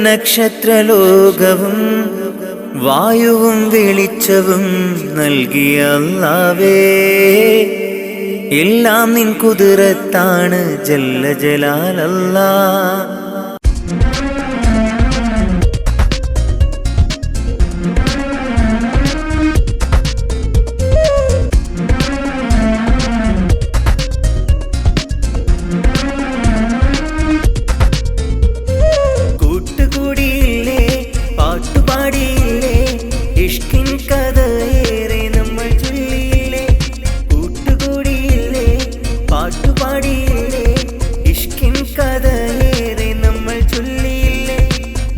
നക്ഷത്രലോകവും വായുവും വെളിച്ചവും നൽകിയ അല്ലാഹുവേ, എല്ലാം നിൻ കുദ്റത്താണ് ജല്ല ജലാലല്ലാഹ്. കൂട്ടുകൂടിയില്ലേ, പാട്ടുപാടിയില്ലേ, ഇഷ്കിൻ കഥയേറെ നമ്മൾ ചൊല്ലിയില്ലേ. കൂട്ടുകൂടിയില്ലേ, പാട്ടുപാടിയില്ലേ, ഇഷ്കിൻ കഥയേറെ നമ്മൾ ചൊല്ലിയില്ലേ.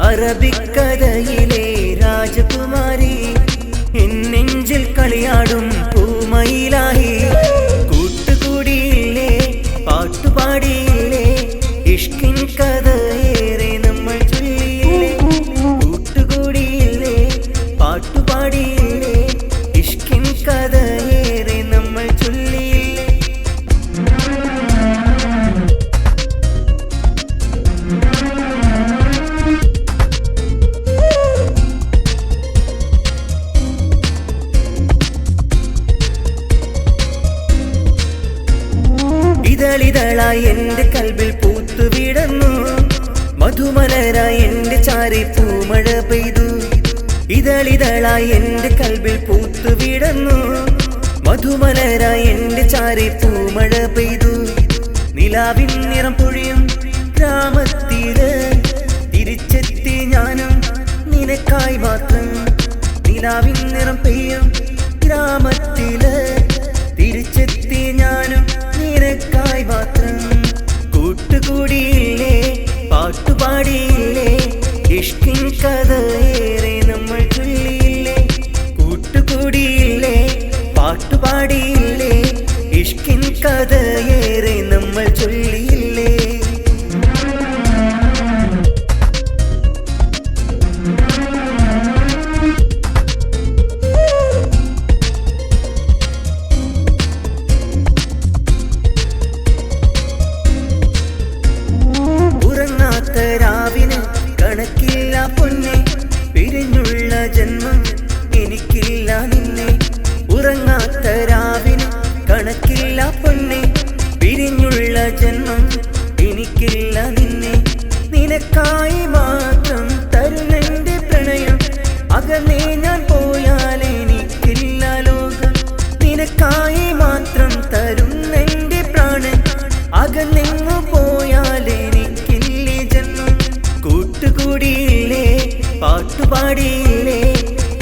അറബിക്കഥയിലെ രാജകുമാരി എന്നെഞ്ചിൽ കളിയാടും പൂമയിലായി. കൂട്ടുകൂടിയില്ലേ, പാട്ടുപാടിയില്ലേ, ഇഷ്കിൻ കഥയേറെ നമ്മൾ ചൊല്ലിയില്ലേ. കൂട്ടുകൂടിയില്ലേ, പാട്ടുപാടിയില്ലേ, ഇഷ്കിൻ കഥയേറെ നമ്മൾ ചൊല്ലിയില്ലേ. ഇതളിതളായി എൻ്റെ കൽബിൽ പൂത്തുവിടന്നു, മധുമലരായി എൻ്റെ ചാരി പൂമഴ പെയ്തു. ഇതളിതളായി എൻ്റെ കൽബിൽ പൂത്തുവിടന്നു, മധുമലരായി എൻ്റെ ചാരി പൂമഴ പെയ്തു. നിലാവിൻ നിറം പൊഴിയും ഗ്രാമത്തില് തിരിച്ചെത്തി ഞാനും നിനക്കായി മാത്രം. നിലാവിൻ നിറം പെയ്യും ഗ്രാമത്തില് തിരിച്ചെത്തി ഞാനും നിനക്കായി മാത്രം. കൂട്ടുകൂടിയില്ലേ, പാട്ടുപാടിയില്ലേ, ഇഷ്കിൻ കഥയേറെ നമ്മൾ ചൊല്ലിയില്ലേ. കൂട്ടുകൂടിയില്ലേ, പാട്ടുപാടിയില്ലേ, ഇഷ്കിൻ കഥയേറെ നമ്മൾ ചൊല്ലിയില്ലേ. രാവിന് കണക്കില്ല പൊന്നെ, പിരിഞ്ഞുള്ള ജന്മം എനിക്കില്ല നിന്നെ. ഉറങ്ങാത്ത രാവിന് കണക്കില്ല പൊന്നെ, പിരിഞ്ഞുള്ള ജന്മം എനിക്കില്ല നിന്നെ. നിനക്കായി മാത്രം തരുന്നെന്റെ പ്രണയം, അകന്നേ ഞാൻ പോയാൽ എനിക്കില്ല ലോകം. നിനക്കായി മാത്രം തരുന്നെന്റെ പ്രാണൻ, അകന്നെങ്ങു പോയാൽ എനിക്കില്ലേ ജന്മം. കൂട്ടുകൂടി പാട്ടുപാടിയില്ലേ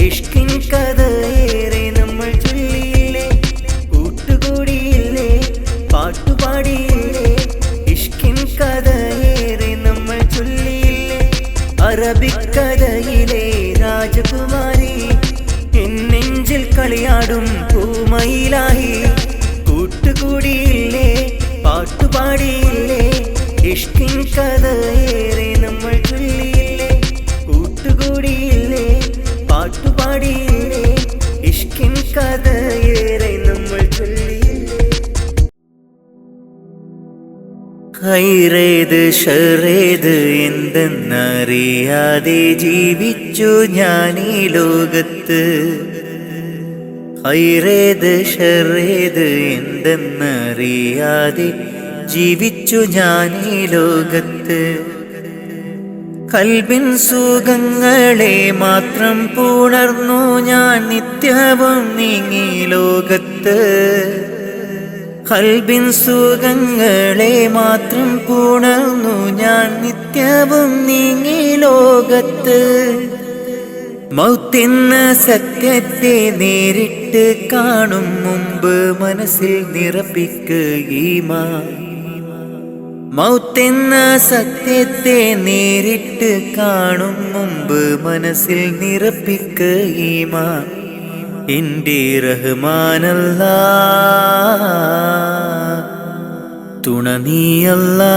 ഇഷ്കിൻ കഥയേറെ നമ്മൾ ചൊല്ലിയില്ലേ കൂട്ടുകൂടിയില്ലേ പാട്ടുപാടിയില്ലേ ഇഷ്കിൻ കഥയേറെ നമ്മൾ ചൊല്ലിയില്ലേ അറബിക്കഥയിലെ രാജകുമാരി എന്നെഞ്ചിൽ കളിയാടും പൂമയിലായി കൂട്ടുകൂടിയില്ലേ പാട്ടുപാടിയില്ലേ ഇഷ്കിൻ കഥയേറെ നമ്മൾ ചൊല്ലിയില്ലേ കൂട്ടുകൂടിയില്ലേ പാട്ടുപാടിയില്ലേ ഇഷ്കിൻ കഥയേറെ നമ്മൾ ചൊല്ലിയില്ലേ ഹൈറേത് ഷറേത് എന്തെന്നറിയാതെ ജീവിച്ചു ഞാൻ ഈ ലോകത്ത് ഹൈറേത് ഷറേത് എന്തെന്നറിയാതെ ജീവിച്ചു ഞാൻ ഈ ലോകത്ത് കൽബിൻ സുഖങ്ങളെ മാത്രം പുണർന്നു ഞാൻ നിത്യവും നീങ്ങി ലോകത്ത് കൽബിൻ സുഖങ്ങളെ മാത്രം പുണർന്നു ഞാൻ നിത്യവും നീങ്ങി ലോകത്ത് മൗത്തെന്ന സത്യത്തെ നേരിട്ട് കാണും മുമ്പ് മനസ്സിൽ നിറപ്പിക്കുകീമാൻ മൗത്തെന്ന സത്യത്തെ നേരിട്ട് കാണും മുമ്പ് മനസ്സിൽ നിറപ്പിക്കുകീമാൻ എൻ്റെ റഹ്മാനല്ലാ തുണ നീയല്ലാ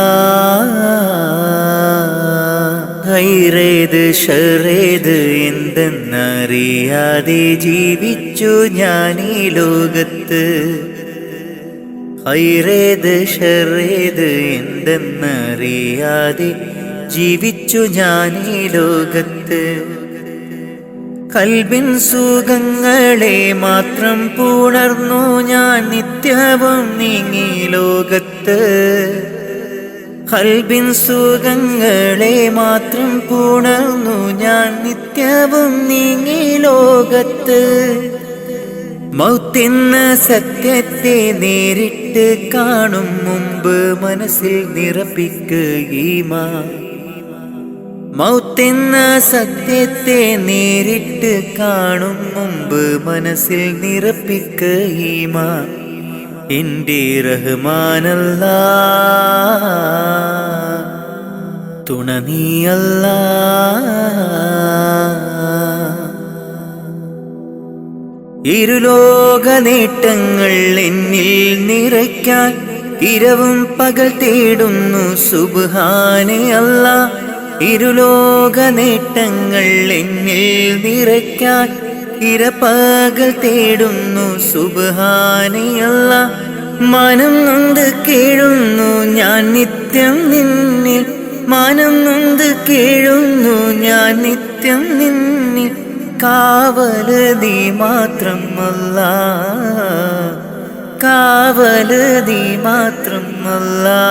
ഹൈറേത് ഷറേത് എന്തെന്നറിയാതെ ജീവിച്ചു ഞാൻ ഈ ലോകത്ത് ഹൈറേത് ഷറേത് എന്തെന്നറിയാതെ ജീവിച്ചു ഞാൻ ഈ ലോകത്ത് കൽബിൻ സുഖങ്ങളെ മാത്രം പുണർന്നു ഞാൻ നിത്യവും നീങ്ങി ലോകത്ത് കൽബിൻ സുഖങ്ങളെ മാത്രം പുണർന്നു ഞാൻ നിത്യവും നീങ്ങി ലോകത്ത് മൗത്തെന്ന സത്യത്തെ നേരിട്ട് കാണും മുമ്പ് മനസ്സിൽ നിറപ്പിക്കുകീമാൻ മൗത്തെന്ന സത്യത്തെ നേരിട്ട് കാണും മുമ്പ് മനസ്സിൽ നിറപ്പിക്കുകീമാൻ എൻ്റെ റഹ്മാനല്ലാ തുണ നീയല്ലാ ഇരുലോക നേട്ടങ്ങൾ എന്നിൽ നിറയ്ക്കാൻ ഇരവും പകൽ തേടുന്നു സുബ്ഹാനെ അല്ലാ ഇരുലോക നേട്ടങ്ങൾ എന്നിൽ നിറയ്ക്കാൻ ഇരപകൽ തേടുന്നു സുബ്ഹാനെ അല്ലാ മാനം നൊന്ത് കേഴുന്നു ഞാൻ നിത്യം നിന്നിൽ മാനം നൊന്ത് കേഴുന്നു ഞാൻ നിത്യം നിന്നിൽ കാവല് നീ മാത്രം അല്ലാ കാവല് നീ മാത്രം അല്ലാ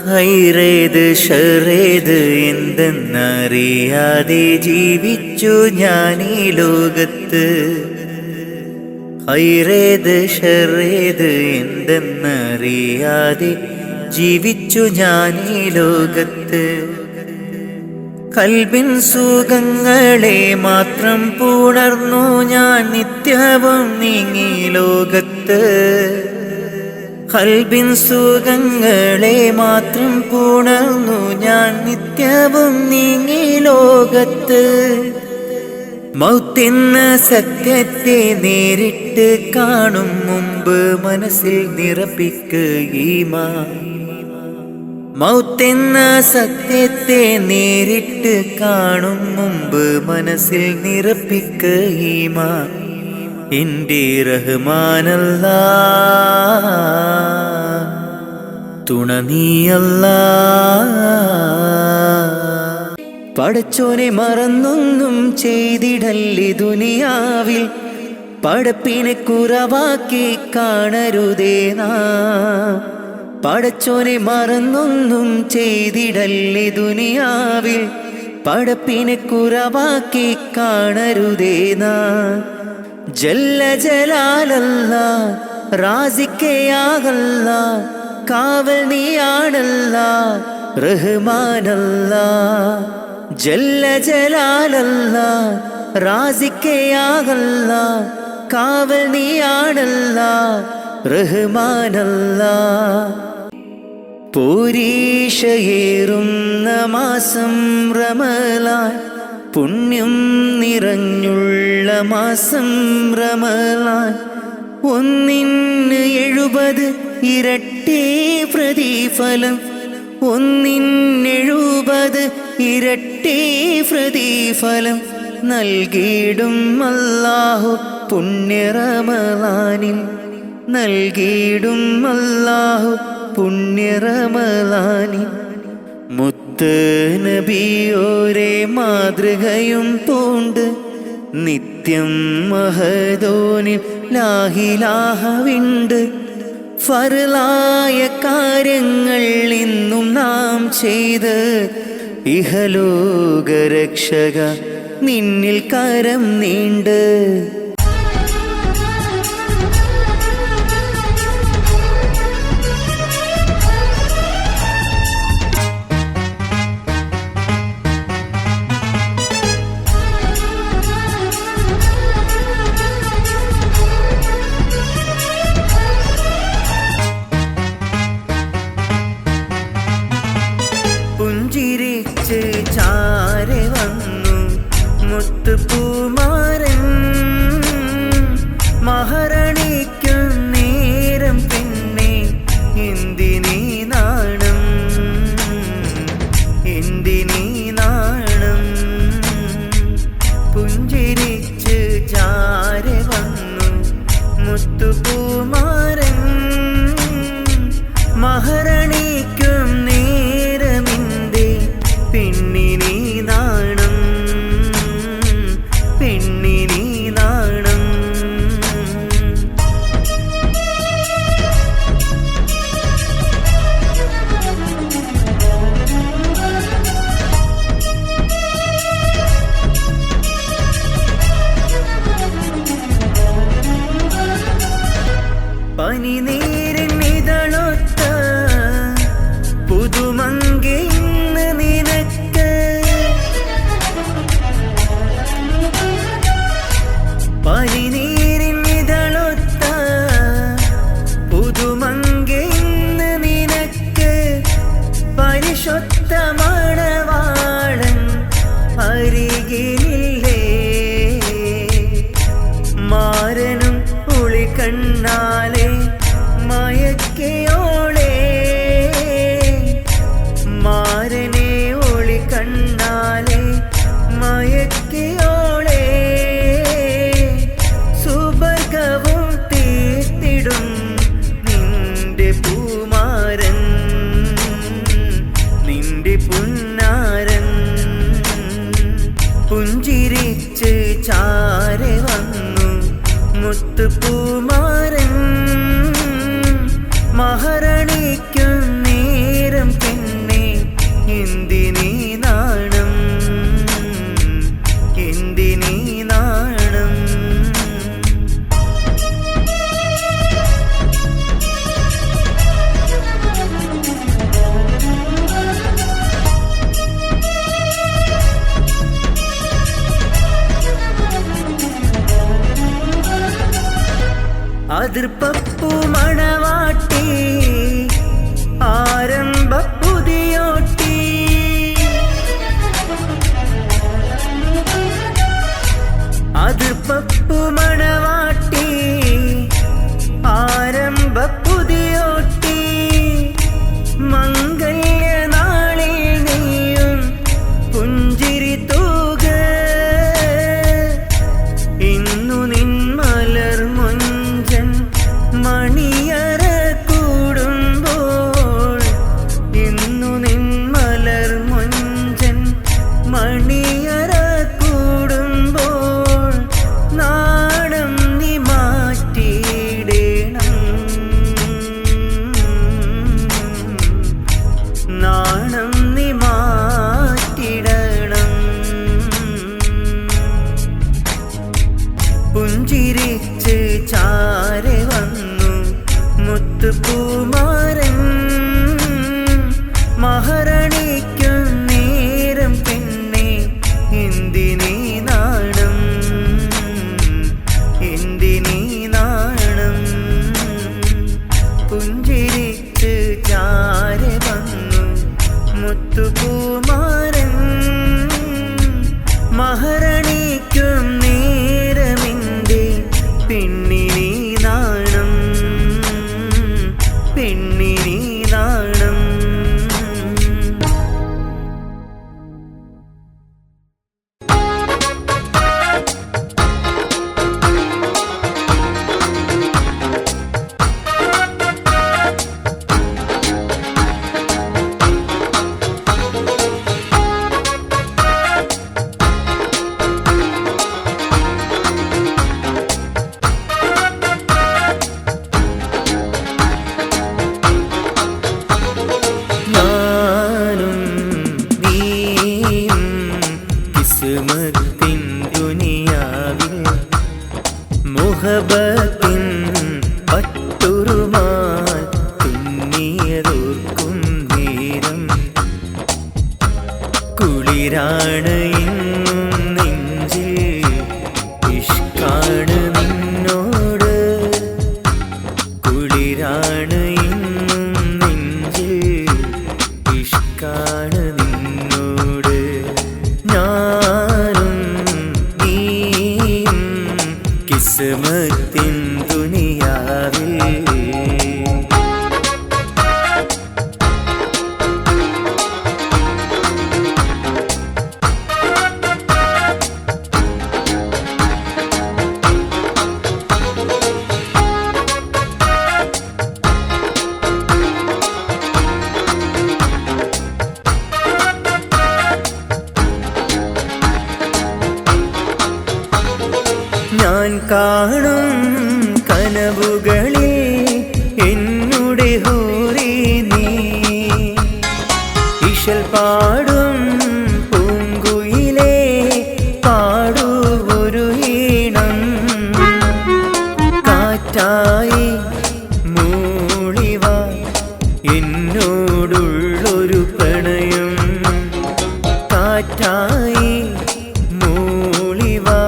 ഹൈറേത് ഷറേത് എന്തെന്നറിയാതെ ജീവിച്ചു ഞാൻ ഈ ലോകത്ത് ഹൈറേത് ഷറേത് എന്തെന്നറിയാതെ ജീവിച്ചു ഞാൻ ഈ ലോകത്ത് കൽബിൻ സുഖങ്ങളെ മാത്രം പുണർന്നു ഞാൻ നിത്യവും നീങ്ങി ലോകത്ത് കൽബിൻ സുഖങ്ങളെ മാത്രം പുണർന്നു ഞാൻ നിത്യവും നീങ്ങി ലോകത്ത് മൗത്തെന്ന സത്യത്തെ നേരിട്ട് കാണും മുമ്പ് മനസ്സിൽ നിറപ്പിക്കുകീമാൻ മൗത്തെന്ന സത്യത്തെ നേരിട്ട് കാണും മുമ്പ് മനസ്സിൽ നിറപ്പിക്കുകീമാൻ എൻ്റെ റഹ്മാനല്ലാ തുണ നീയല്ലാ പടച്ചോനെ മറന്നൊന്നും ചെയ്തിടല്ലേ ദുനിയാവിൽ പടപ്പിനെ കുറവാക്കി കാണരുതേ നാം പടച്ചോനെ മറന്നൊന്നും ചെയ്തിടല്ലേ ദുനിയാവിൽ പടപ്പിനെ കുറവാക്കി കാണരുതേ നാം ജല്ല ജലാലല്ലാ റാസിക്കയാകല്ലാ കാവൽ നീയാണല്ലാ റഹ്മാനല്ലാ ജല്ല ജലാലല്ല റാസിക്കയാകല്ല കാവൽ നീയാണല്ല റഹ്മാനല്ല. പോരീഷയേറുന്ന മാസം റമളാൻ പുണ്യം നിറഞ്ഞുള്ള മാസം റമളാൻ. 170 ഇരട്ടി പ്രതിഫലം 170 ഇരട്ടി പ്രതിഫലം നൽകിയിടും അല്ലാഹു പുണ്യ റമളാനിൽ. നൽകിയിടും അല്ലാഹു പുണ്യ റമളാനിൽ. മുത്ത് നബിയോരെ മാതൃകയും പൂണ്ട് നിത്യം മഹദോനിൽ ലാഹിലാഹവിണ്ട്. ഫർലായ കാര്യങ്ങൾ ഇന്നും നാം ചെയ്ത് ഇഹലോകരക്ഷക നിന്നിൽ കരം നീണ്ട്. പുഞ്ചിരിച്ച് ചാരെ വന്നു മുത്തുപൂമാരൻ. മഹാറാണിക്കും നേരം പിന്നെ എന്തിനീ നാണം എന്തിനീ നാണം. പുഞ്ചിരിച്ച് ചാരെ വന്നു മുത്തുപൂമാരൻ. മഹാറാണിക്കും നേരമിന്റെ പെണ്ണിനീ നാണം പെണ്ണിനീ നാണം. പനിനീരിനിതളൊത്ത പുതുമങ്കെ ഇന്ന് നിനക്ക്. പനിനീരിനിതളൊത്ത പുതുമങ്കെ ഇന്ന് നിനക്ക്. പരിശുദ്ധ മണവാളൻ അരികിലില്ലേ. മാരനും ഒളിക്കണ്ണാലെ മയക്കിയോളെ. മാരനെ ഒളിക്കണ്ണാലെ മയക്കിയോളെ. സുബർഗവും തീർത്തിടും നിന്റെ പൂമാരൻ നിന്റെ പുന്നാരൻ. പുഞ്ചിരിച്ച് ചാരെ വന്നു മുത്തുപൂമാരൻ. മഹാറാണിക്കും നേരം പിന്നെ എന്തിനീ നാണം എന്തിനീ നാണം. അതിർപ്പപ്പൂ മണവാട്ടി ആരംഭ പുതിയോട്ടി. അതിർപ്പപ്പൂ മണവാട്ടി ആരംഭ പുതിയോട്ടി. മംഗല്യനാളിൽ നീയും പുഞ്ചിരി തൂക. ഇന്നു നിൻ മലർ മുഞ്ചൻ മണിയറ കൂടുമ്പോൾ. ഇന്നു നിൻ മലർ മുഞ്ചൻ മണിയറ കൂടുമ്പോൾ. നാണം നീ മാറ്റിയിടണം നാണം നീ മാറ്റിടണം. പുഞ്ചിരിച്ച് ചാരെ വന്നു മുത്തുപൂമാരൻ. മഹാറാണിക്കും നേരം പിന്നെ കിസ്മത്തിൻ ദുനിയാവിൽ മുഹബത്തിൻ പട്ടുറുമാൽ തുന്നിയതോർക്കും നേരം കുളിരാണ് ഇന്നും നെഞ്ചിൽ ഇഷ്കാണ് നിന്നോട് കുളിരാണ് ഇന്നും നെഞ്ചിൽ ഇഷ്കാണ് നിന്നോട് ഞാനും നീയും കിസ്മത്തിൻ ദുനിയാവിൽ ഞാൻ കാണും കനവുകളിൽ എന്നുടെ ഹൂറി നീ ഇശൽ പാടും പൂങ്കുയിലേ പാടൂ ഒരു ഈണം കാറ്റായി മൂളിവാ എന്നോടുള്ളൊരു പ്രണയം കാറ്റായി മൂളിവാ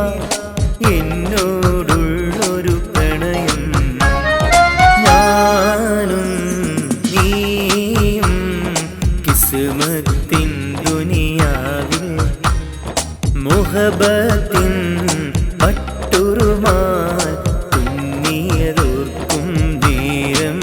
എന്നോടുള്ളൊരു പ്രണയം ഞാനും നീയും കിസ്മത്തിൻ ദുനിയാവിൽ മുഹബത്തിൻ പട്ടുറുമാൽ തുന്നിയതോർക്കും നേരം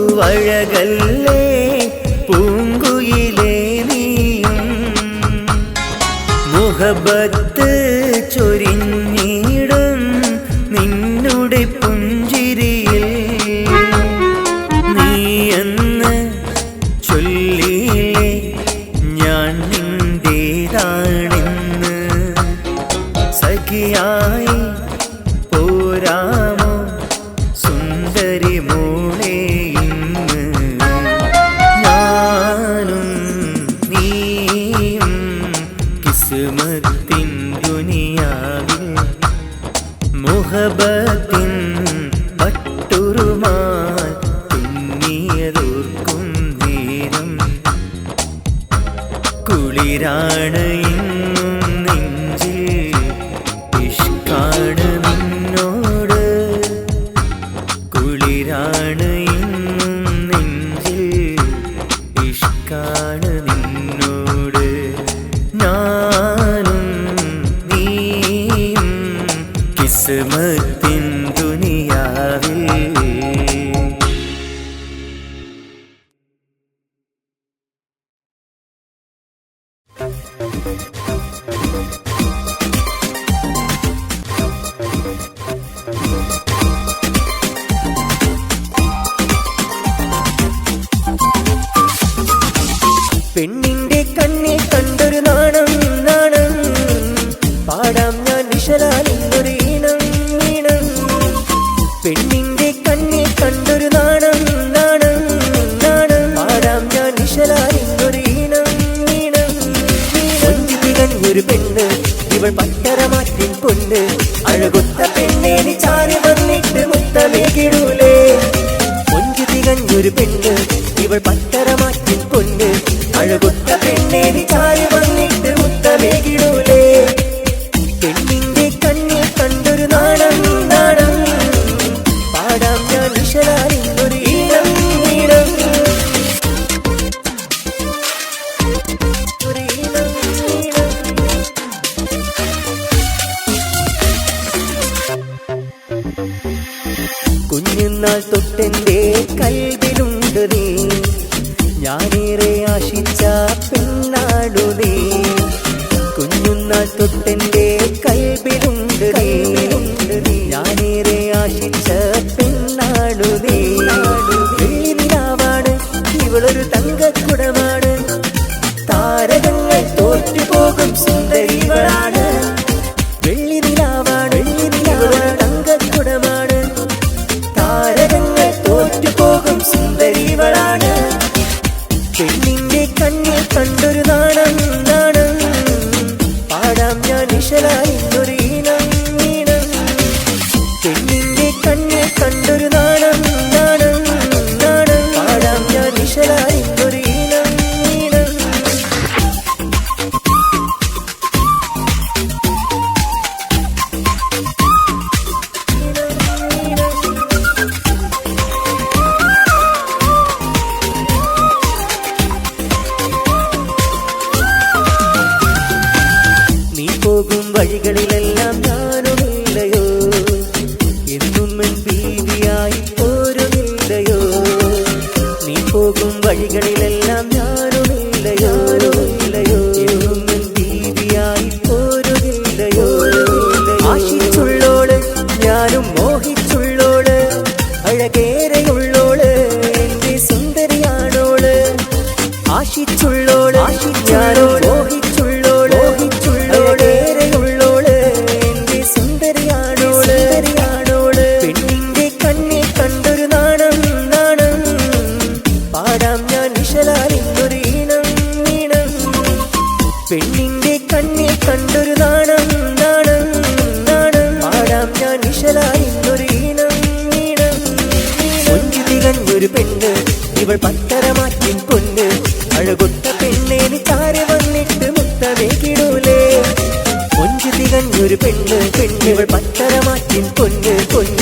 മുല്ലപ്പൂവഴകല്ലേ പൂങ്കുയിലേ നീയും മുഹബത്ത് ചൊരിഞ്ഞിടും നിന്നുടെ പുഞ്ചിരിയിൽ നീയെന്ന് ചൊല്ലിയില്ലേ ഞാൻ നിന്റേതാണെന്ന് സഖിയായി പോരാമോ സുന്ദരി മോളെ ഇന്ന് ഞാനും നീയും കിസ്മത്തിൻ ദുനിയാവിൽ മുഹബത്തിൻ പട്ടുറുമാൽ തുന്നിയതോർക്കും നേരം കുളിരാണ് ഇന്നും നെഞ്ചിൽ ഇഷ്കാണ് നിന്നോട് കുളിരാണ് ഇന്നും നെഞ്ചിൽ ഇഷ്കാണ് നിന്നോട് ഞാനും നീയും കിസ്മത്തിൻ ദുനിയാവിൽ പെണ്ണിന്റെ കണ്ണിൽ കണ്ടൊരു നാണം നാണം പാടാം ഞാൻ വിശലാലിന്നൊരു ഈണം ഈണം പെണ്ണിന്റെ കണ്ണിൽ കണ്ടൊരു നാണം നാണം നാണം പാടാം ഞാൻ വിശലാലിന്നൊരു ഈണം ഈണം കൊഞ്ചി തികഞ്ഞൊരു പെണ്ണ് ഇവൾ പട്ടരമാറ്റിൻ പൊന്ന് അഴകൊത്ത പെണ്ണേനി ചാരി വന്നിട്ട് മുത്തമേകിടൂലേ കൊഞ്ചി തികഞ്ഞൊരു പെണ്ണ് ഇവൾ പട്ടരമാറ്റിൻ പൊന്ന് അഴകൊത്ത പെണ്ണേനി ചാരി വന്നിട്ട് മുത്തമേകിടൂലേ പെണ്ണിന്റെ കണ്ണിൽ കണ്ടൊരു നാണം നാണം പാടാം ഞാൻ വിശലാലിന്നൊരു ഈണം ഈണം ഒരു ഈണം ഈണം കുഞ്ഞുനാൾ തൊട്ടെന്റെ കൽവിലുണ്ട് നീ ഞാനേറെ ആശിച്ച പെണ്ണാടു നീ കുഞ്ഞുനാൾ തൊട്ടെന്റെ കൽവിലുണ്ട് നീ ഇവൾ പത്തരമാറ്റിൻ പൊന്ന് അഴകൊത്ത പെണ്ണേന് ചാരി വന്നിട്ട് മുത്തമേകിടൂലേ കൊഞ്ചു തികഞ്ഞൊരു പെണ്ണ് പെണ്ണിവൾ പത്തരമാറ്റിൻ പൊന്ന്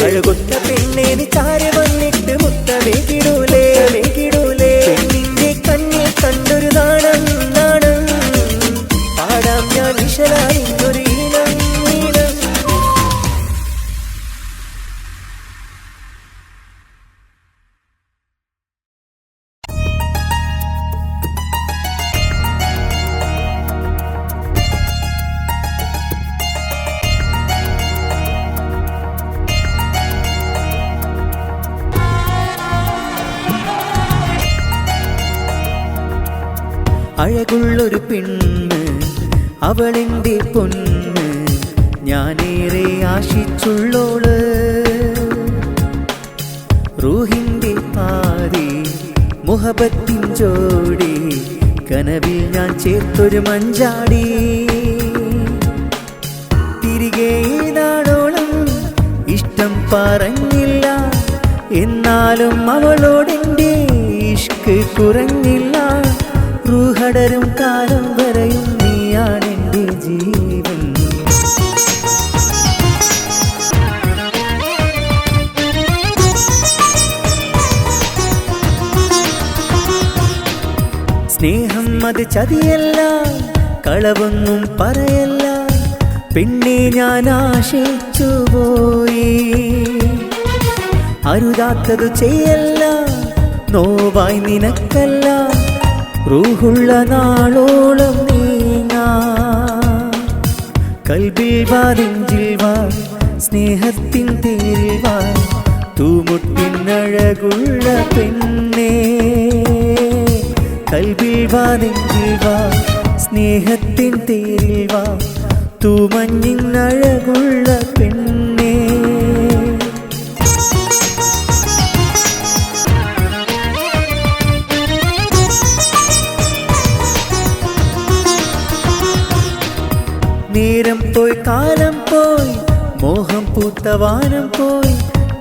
അഴകൊത്ത പെണ്ണേന് ചാരി വന്നിട്ട് മുത്തമേകിടൂലേ മേകിടൂലേ പെണ്ണിന്റെ കണ്ണിൽ കണ്ടൊരു നാണം നാണം പാടാം ഞാൻ വിശലായിന്നൊരു ഈണം ഈണം. അഴകുള്ളൊരു പെണ്ണ് അവളെന്റെ പൊന്ന് ഞാനേറെ ആശിച്ചുള്ളോള് റൂഹിന്റെ പാതി മുഹബത്തിൻ ജോടി കനവിൽ ഞാൻ ചേർത്തൊരു മഞ്ചാടി തിരികെ നാടോളം ഇഷ്ടം പറഞ്ഞില്ല എന്നാലും അവളോടെന്റെ ഇഷ്ക് കുറഞ്ഞില്ല റൂഹടരും കാലം വരെയും നീയാണെന്റെ ജീവൻ സ്നേഹം അത് ചതിയല്ല കളവൊന്നും പറയല്ല പെണ്ണെ ഞാൻ ആശിച്ചു പോയി അരുതാത്തതു ചെയ്യല്ല നോവായി നിനക്കല്ല റൂഹുള്ള നാളോളം നീങ്ങാ കൽബിൽ വാ നെഞ്ചിൽ വാ സ്നേഹത്തിൻ തേരിൽ വാ തൂമുട്ടിനഴകുള്ള പെണ്ണേ കൽബിൽ വാ നെഞ്ചിൽ വാ സ്നേഹത്തിൻ തേരിൽ വാ തൂമഞ്ഞിനഴകുള്ള പെണ്ണേ. നേരം പോയി കാലം പോയി മോഹം പൂത്തവാനം പോയി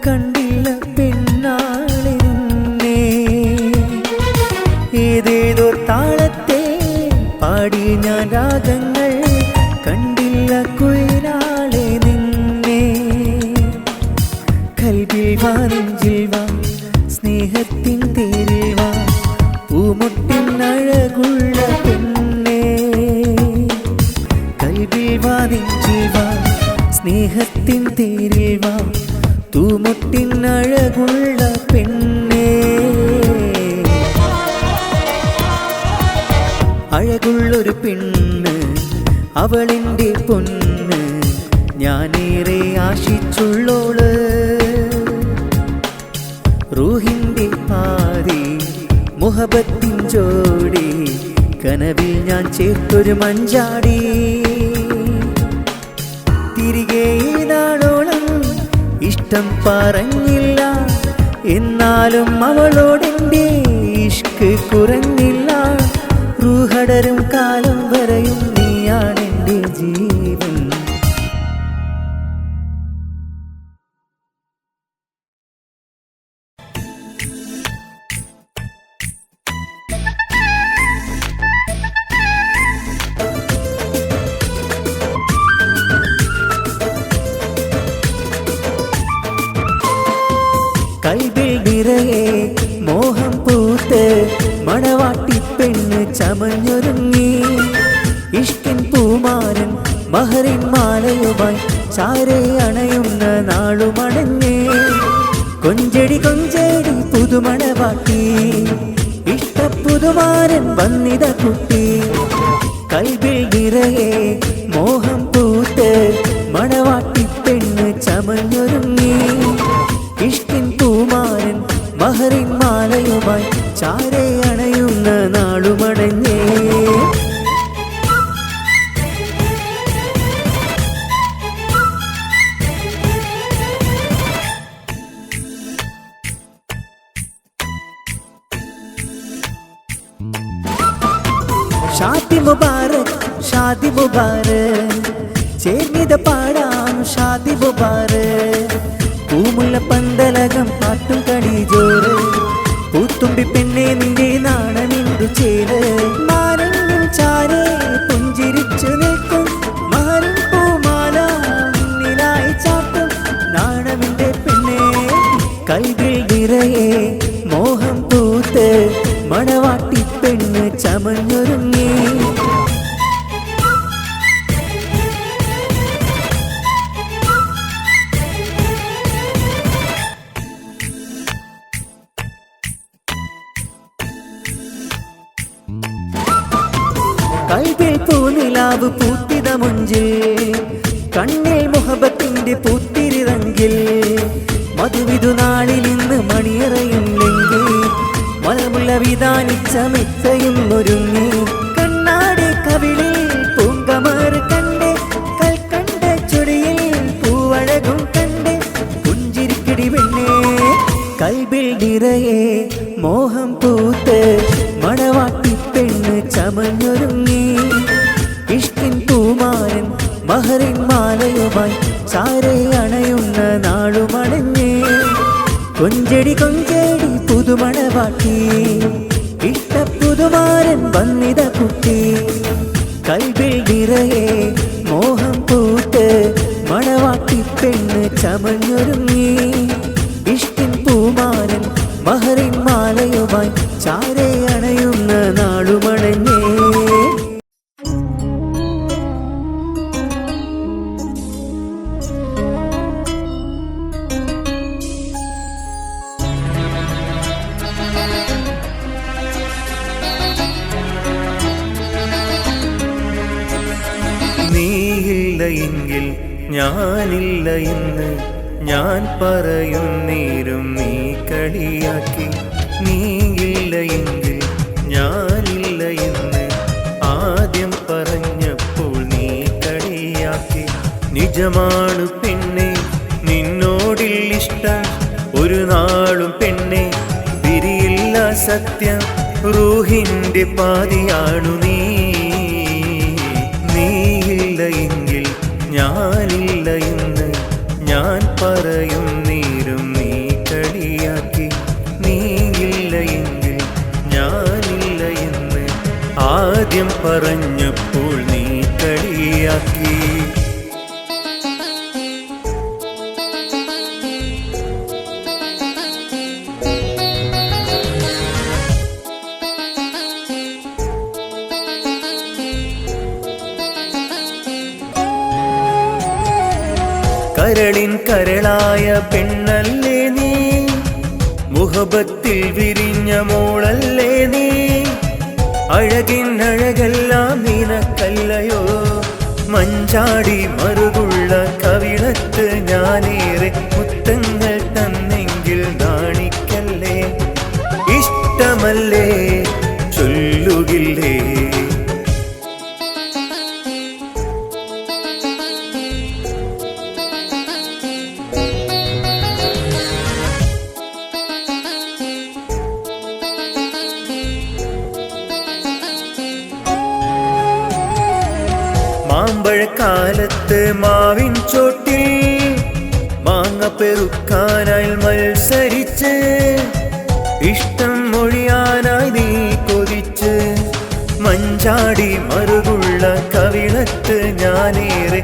കണ്ടില്ല പെണ്ണാളെ നിന്നെ ഏതേതോ താളത്തെ പാടി ഞാൻ രാഗങ്ങൾ കണ്ടില്ല കുയിലാളെ നിന്നെ കൽബിൽ വാ നെഞ്ചിൽ വാ സ്നേഹത്തിൻ തേരിൽ വാ പൂമുട്ടിൻ അഴകുള്ള പെണ്ണേ കൽബിൽ വാ നെഞ്ചിൽ വാ സ്നേഹത്തിൻ തേരിൽ വാ തൂമുട്ടിൻ അഴകുള്ള പെണ്ണേ. അഴകുള്ളൊരു പെണ്ണ് അവളെന്റെ പൊന്ന് ഞാനേറെ ആശിച്ചുള്ളോള് റൂഹിന്റെ പാതി മുഹബത്തിൻ ജോടി കനവിൽ ഞാൻ ചേർത്തൊരു മഞ്ചാടി തിരികെ നാളോളം ഇഷ്ടം പറഞ്ഞില്ല എന്നാലും അവളോടെന്റെ ഇഷ്ക് കുറഞ്ഞില്ല റൂഹടരും കാലം വരെയും നീയാണെന്റെ ജീവൻ. കൽബിൽ നിറയെ മോഹം പൂത്ത് മണവാട്ടി പെണ്ണ് ചമഞ്ഞൊരുങ്ങി ഇഷ്കിൻ പൂമാരൻ മഹറിൻ മാലയുമായി ചാരെ അണയുന്ന നാളുമടഞ്ഞേ കൊഞ്ചടി കൊഞ്ചടി പുതുമണവാട്ടി ഇഷ്ടപ്പുതുമാരൻ വന്നിത കുട്ടി കൽബിൽ നിറയെ മോഹം പൂത്ത് മണവാട്ടി പെണ്ണ് ചമഞ്ഞൊരുങ്ങി ഇഷ്കിൻ പൂമാരൻ മഹറിൻ മാലയുമായി ചാരെ അണയുന്ന നാളുമടഞ്ഞേ ഷാദി മുബാരക് ഷാദി മുബാരക് ചേർന്നിത പാടാം ഷാദി മുബാരക് പൂമുള്ള പന്തലകം പാട്ടും കടി ജോറ് പൂത്തുമ്പി പെണ്ണെ കൽവിൽ നിറയെ മോഹം പൂത്ത് മണവാട്ടി പെണ്ണ് ചമഞ്ഞൊരുങ്ങി. കൽവിൽ പൂനിലാവ് പൂത്തിത മുഞ്ചിൽ, കണ്ണിൽ മുഹബത്തിന്റെ പൂത്തിരിറങ്കിൽ, മധുവിധു നാളിൽ ഇന്ന് മണിയറയില്ലെങ്കിൽ മലമുള്ള വിധാനിച്ച മെത്തയും ഒരുങ്ങി. കണ്ണാടി കവിളിൽ പൂങ്കമർ കണ്ട്, കൽക്കണ്ട ചുടിയിൽ പൂവഴകും കണ്ട്, പുഞ്ചിരിക്കടി പെണ്ണേ കൽബിൽ നിറയെ മോഹം പൂത്ത് മണവാട്ടി പെണ്ണ് ചമഞ്ഞൊരുങ്ങി. ഇഷ്കിൻ പൂമാരൻ മഹറിൻ മാലയുമായി ചാരെ അണയുന്ന നാളുമണഞ്ഞേ. കൊഞ്ചടി കൊഞ്ചടി പുതുമണവാട്ടി, ഇഷ്ടപ്പുതുമാരൻ വന്നിത കുട്ടി. കൽബിൽ നിറയെ മോഹം പൂത്ത് മണവാട്ടി പെണ്ണ് ചമഞ്ഞൊരുങ്ങി. ഇഷ്കിൻ പൂമാരൻ മഹറിൻ മാലയുമായി ചാരെ അണയുന്ന നാളുമണഞ്ഞേ. നീയില്ല എങ്കിൽ ഞാനില്ല എന്ന് ഞാൻ പറയുന്നേരും നീ കളിയാക്കി. നീയില്ല എങ്കിൽ ഞാനില്ല എന്ന് ആദ്യം പറഞ്ഞപ്പോൾ നീ കളിയാക്കി. നിജമാണ് പെണ്ണെ നിന്നോടിൽ ഇഷ്ടം, ഒരു നാളും പെണ്ണെ പിരിയില്ല സത്യം. റൂഹിന്റെ പാതിയാണു നീ. നീയില്ല എങ്കിൽ ഞാനില്ല എന്ന് ഞാൻ പറയും നേരും നീ കളിയാക്കി. നീയില്ല എങ്കിൽ ഞാനില്ല എന്ന് ആദ്യം പറഞ്ഞപ്പോൾ നീ കളിയാക്കി. കരളിൻ കരളായ പെണ്ണല്ലേ നീ, മുഹബത്തിൽ വിരിഞ്ഞ മോളല്ലേ നീ. അഴകിൻ അഴകെല്ലാം നിനക്കല്ലയോ, മഞ്ചാടി മറുകുള്ള കവിളത്ത് ഞാനേറെ മുത്തങ്ങൾ തന്നെങ്കിൽ നാണിക്കല്ലേ. ഇഷ്ടമല്ലേ ചൊല്ലുകില്ലേ. മാമ്പഴക്കാലത്ത് മാവിൻ ചോട്ടിൽ മാങ്ങ പെറുക്കാനായി മത്സരിച്ച്, ഇഷ്ടം മൊഴിയാനായി നീ കൊതിച്ച്, മഞ്ചാടി മറുകുള്ള കവിളത്ത് ഞാനേറെ